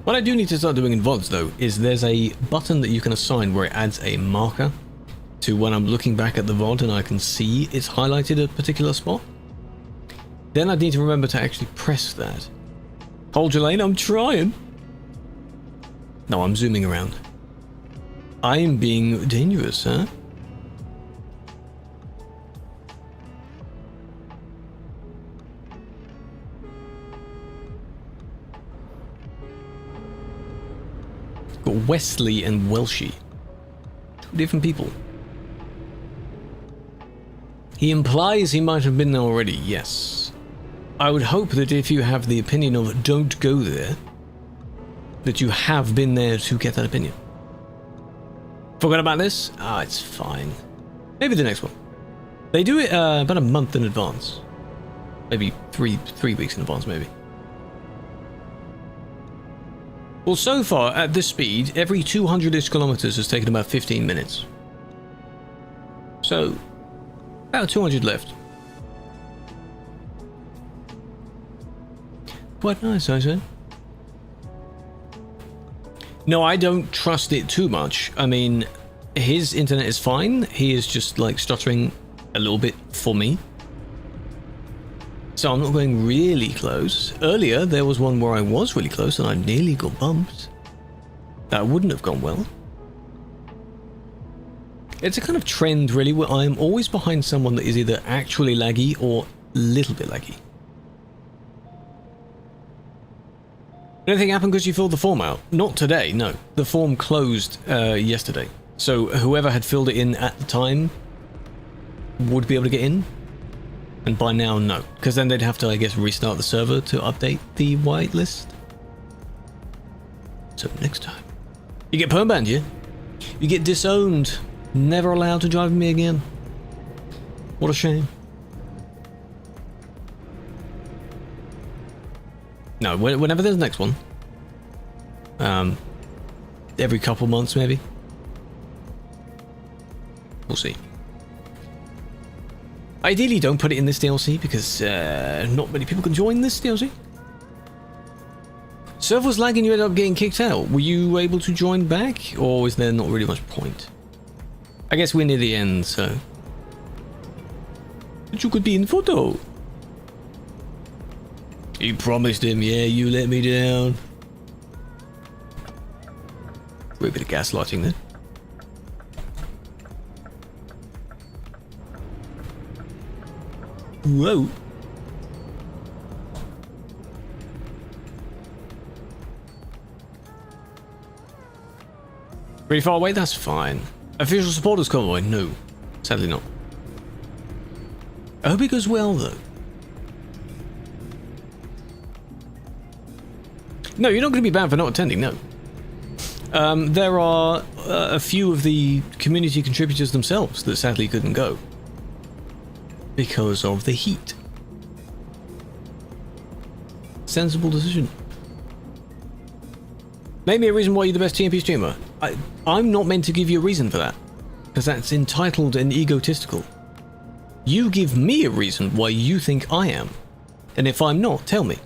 What I do need to start doing in VODs though, is there's a button that you can assign where it adds a marker to when I'm looking back at the VOD and I can see it's highlighted a particular spot. Then I need to remember to actually press that. Hold your lane, I'm trying. No, I'm zooming around. I'm being dangerous, huh? Got Wesley and Welshie. Two different people. He implies he might have been there already, yes. I would hope that if you have the opinion of don't go there, that you have been there to get that opinion. Forgot about this? Ah, it's fine. Maybe the next one. They do it about a month in advance. Maybe three weeks in advance, maybe. Well, so far, at this speed, every 200-ish kilometers has taken about 15 minutes. So, about 200 left. Quite nice, I say. No, I don't trust it too much. I mean, his internet is fine. He is just, like, stuttering a little bit for me. So I'm not going really close. Earlier, there was one where I was really close and I nearly got bumped. That wouldn't have gone well. It's a kind of trend, really, where I am always behind someone that is either actually laggy or a little bit laggy. Anything happened because you filled the form out? Not today, no. The form closed yesterday. So whoever had filled it in at the time would be able to get in. And by now, no. Because then they'd have to, I guess, restart the server to update the whitelist. So next time. You get permbanned, yeah? You get disowned. Never allowed to drive me again. What a shame. No, whenever there's the next one. Every couple months, maybe. We'll see. Ideally, don't put it in this DLC because not many people can join this DLC. Server was lagging, you ended up getting kicked out. Were you able to join back, or is there not really much point? I guess we're near the end, so. But you could be in photo. You promised him, yeah, you let me down. Wait, a bit of gaslighting there. Whoa. Pretty far away? That's fine. Official supporters convoy? No. Sadly not. I hope it goes well, though. No, you're not going to be banned for not attending, no. There are a few of the community contributors themselves that sadly couldn't go. Because of the heat. Sensible decision. Maybe a reason why you're the best TMP streamer. I'm not meant to give you a reason for that. Because that's entitled and egotistical. You give me a reason why you think I am. And if I'm not, tell me.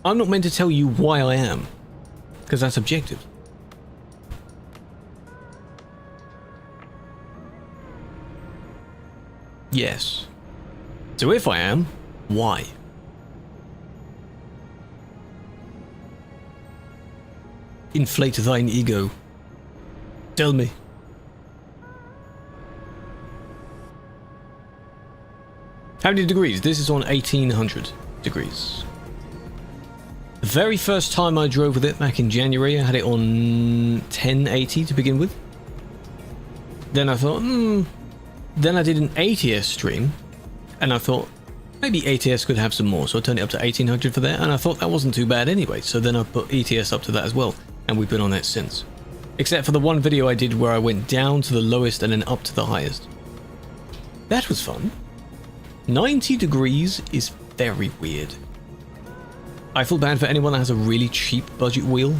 I'm not meant to tell you why I am. Because that's objective. Yes. So if I am, why? Inflate thine ego. Tell me. How many degrees? This is on 1800 degrees. The very first time I drove with it back in January, I had it on 1080 to begin with. Then I thought, Then I did an ATS stream, and I thought, maybe ATS could have some more, so I turned it up to 1800 for that, and I thought that wasn't too bad anyway, so then I put ETS up to that as well, and we've been on that since. Except for the one video I did where I went down to the lowest and then up to the highest. That was fun. 90 degrees is very weird. I feel bad for anyone that has a really cheap budget wheel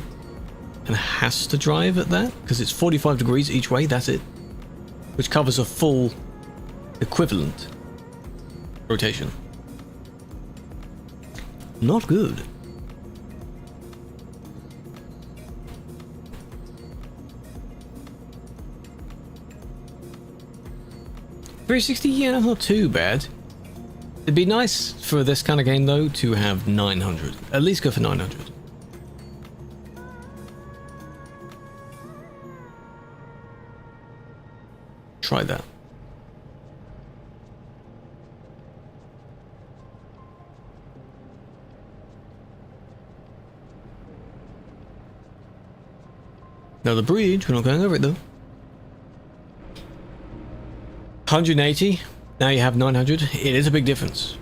and has to drive at that, because it's 45 degrees each way, that's it. Which covers a full equivalent rotation. Not good. $360, yeah, not too bad. It'd be nice for this kind of game though to have 900. At least go for 900. Try that. Now the bridge, we're not going over it though. 180, now you have 900. It is a big difference.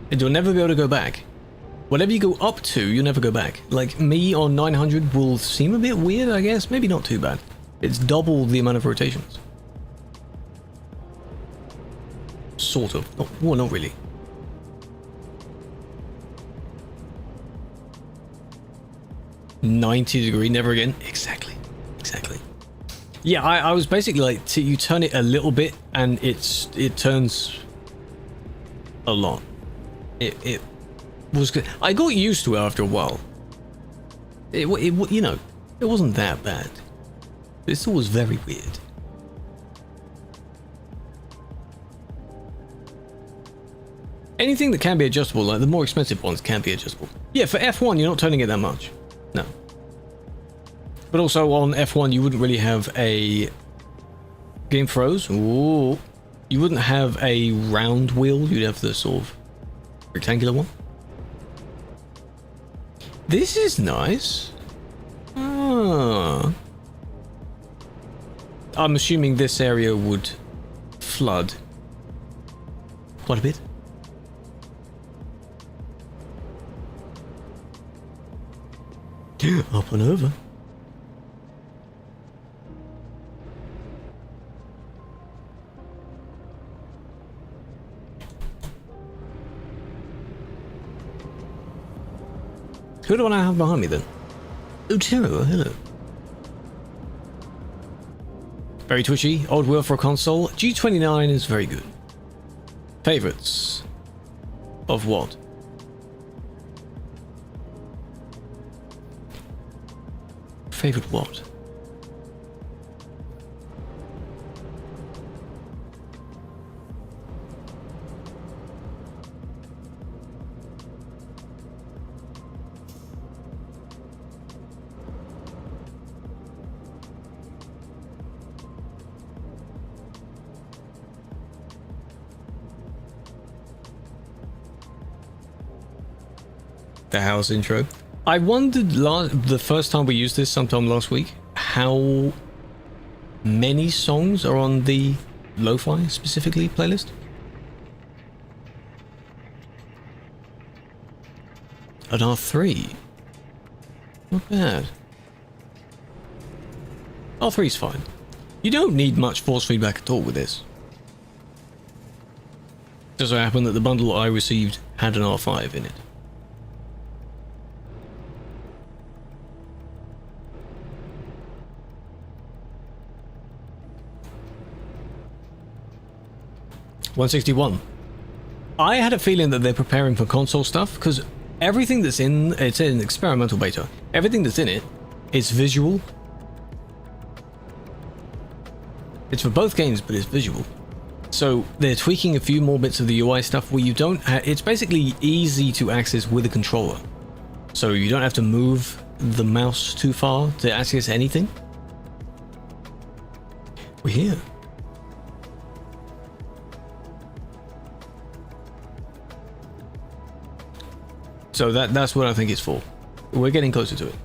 And you'll never be able to go back. Whatever you go up to, you'll never go back. Like me on 900 will seem a bit weird, I guess. Maybe not too bad. It's double the amount of rotations. Sort of. Well, not really. $90°, never again. Exactly. Exactly. Yeah, I was basically like, you turn it a little bit and it turns a lot. It was good. I got used to it after a while. You know, it wasn't that bad. It still was very weird. Anything that can be adjustable, like the more expensive ones, can be adjustable. Yeah, for F1, you're not turning it that much. No. But also on F1, you wouldn't really have a game froze. Ooh. You wouldn't have a round wheel. You'd have the sort of rectangular one. This is nice. Ah. I'm assuming this area would flood quite a bit. Up and over. Who do I have behind me then? Oh, Tiro, hello. Very twitchy, old wheel for a console. G29 is very good. Favorites of what? Favorite what? The house intro. I wondered the first time we used this sometime last week how many songs are on the lo-fi specifically playlist. An R3. Not bad. R3's fine. You don't need much force feedback at all with this. Just so happened that the bundle I received had an R5 in it. $161. I had a feeling that they're preparing for console stuff because everything that's in it's in experimental beta. Everything that's in it is visual. It's for both games, but it's visual. So they're tweaking a few more bits of the UI stuff where you don't. It's basically easy to access with a controller, so you don't have to move the mouse too far to access anything. We're here. So that's what I think it's for. We're getting closer to it.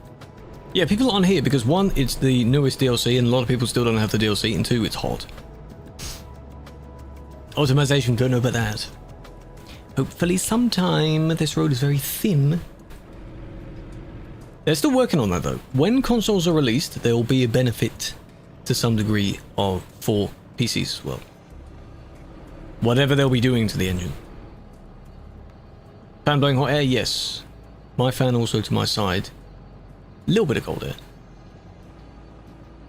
Yeah, people aren't here because one, it's the newest DLC and a lot of people still don't have the DLC, and two, it's hot. Optimization, don't know about that. Hopefully sometime. This road is very thin. They're still working on that though. When consoles are released, there will be a benefit to some degree for PCs as well. Whatever they'll be doing to the engine. Fan blowing hot air? Yes. My fan also to my side. A little bit of cold air.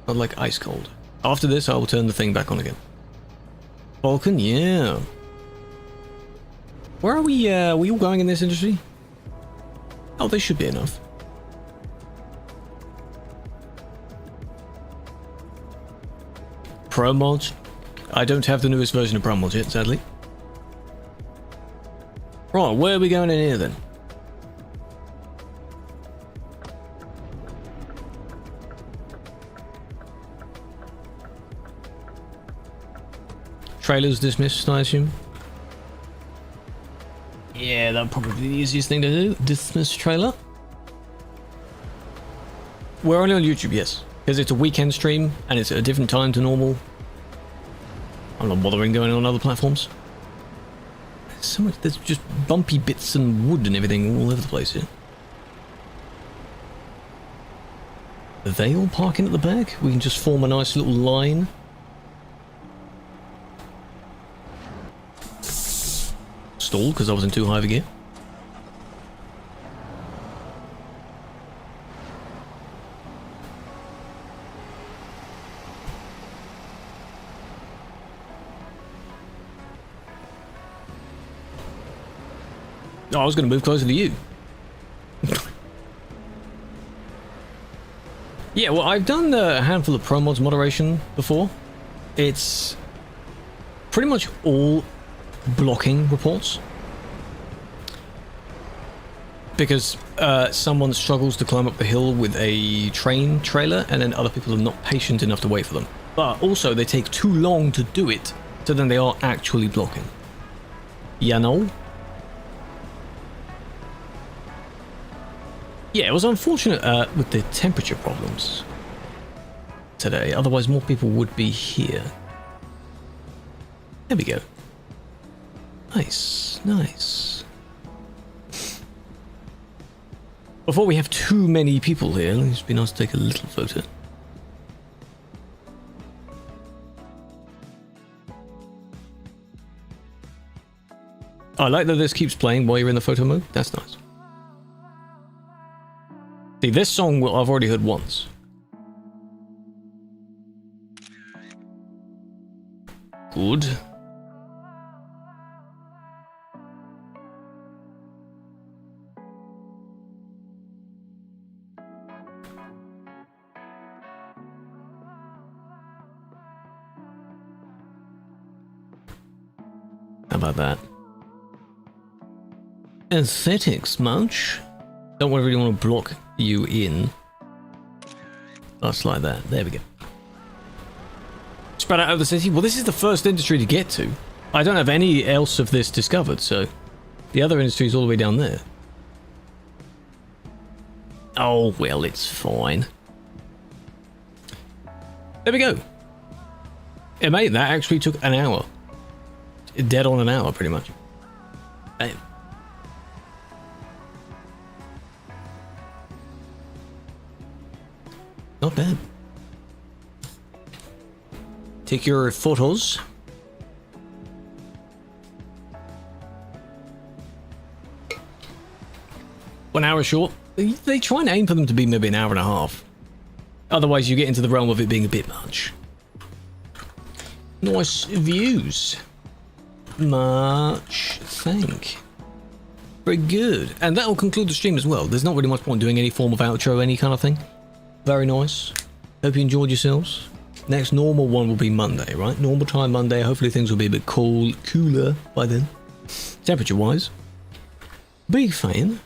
Not like ice cold. After this, I will turn the thing back on again. Vulcan? Yeah. Where are we all going in this industry? Oh, this should be enough. Pro mods? I don't have the newest version of Pro mods yet, sadly. Right, where are we going in here then? Trailers dismissed, I assume? Yeah, that'd probably be the easiest thing to do. Dismiss trailer. We're only on YouTube, yes. because it's a weekend stream and it's at a different time to normal. I'm not bothering going on other platforms. There's so much, there's just bumpy bits and wood and everything all over the place here. Are they all parking at the back? We can just form a nice little line. Stall because I was in too high of a gear. Oh, I was going to move closer to you. Yeah, well, I've done a handful of pro mods moderation before. It's pretty much all blocking reports. Because someone struggles to climb up the hill with a train trailer, and then other people are not patient enough to wait for them. But also, they take too long to do it, so then they are actually blocking. You know? Yeah, it was unfortunate with the temperature problems today, otherwise more people would be here. There we go. Nice, nice. Before we have too many people here, it'd be nice to take a little photo. I like that this keeps playing while you're in the photo mode. That's nice. See, this song I've already heard once. Good. How about that? Aesthetics, much? Don't really want to block you in. Just like that. There we go. Spread out over the city. Well, this is the first industry to get to. I don't have any else of this discovered, so the other industry is all the way down there. Oh, well, it's fine. There we go. It made that actually took an hour. Dead on an hour, pretty much. Damn. Not bad. Take your photos. One hour short. They try and aim for them to be maybe an hour and a half. Otherwise you get into the realm of it being a bit much. Nice views. Much thank. Very good. And that will conclude the stream as well. There's not really much point doing any form of outro, any kind of thing. Very nice. Hope you enjoyed yourselves. Next normal one will be Monday, right? Normal time Monday. Hopefully things will be a bit cooler by then. Temperature wise. Big fan.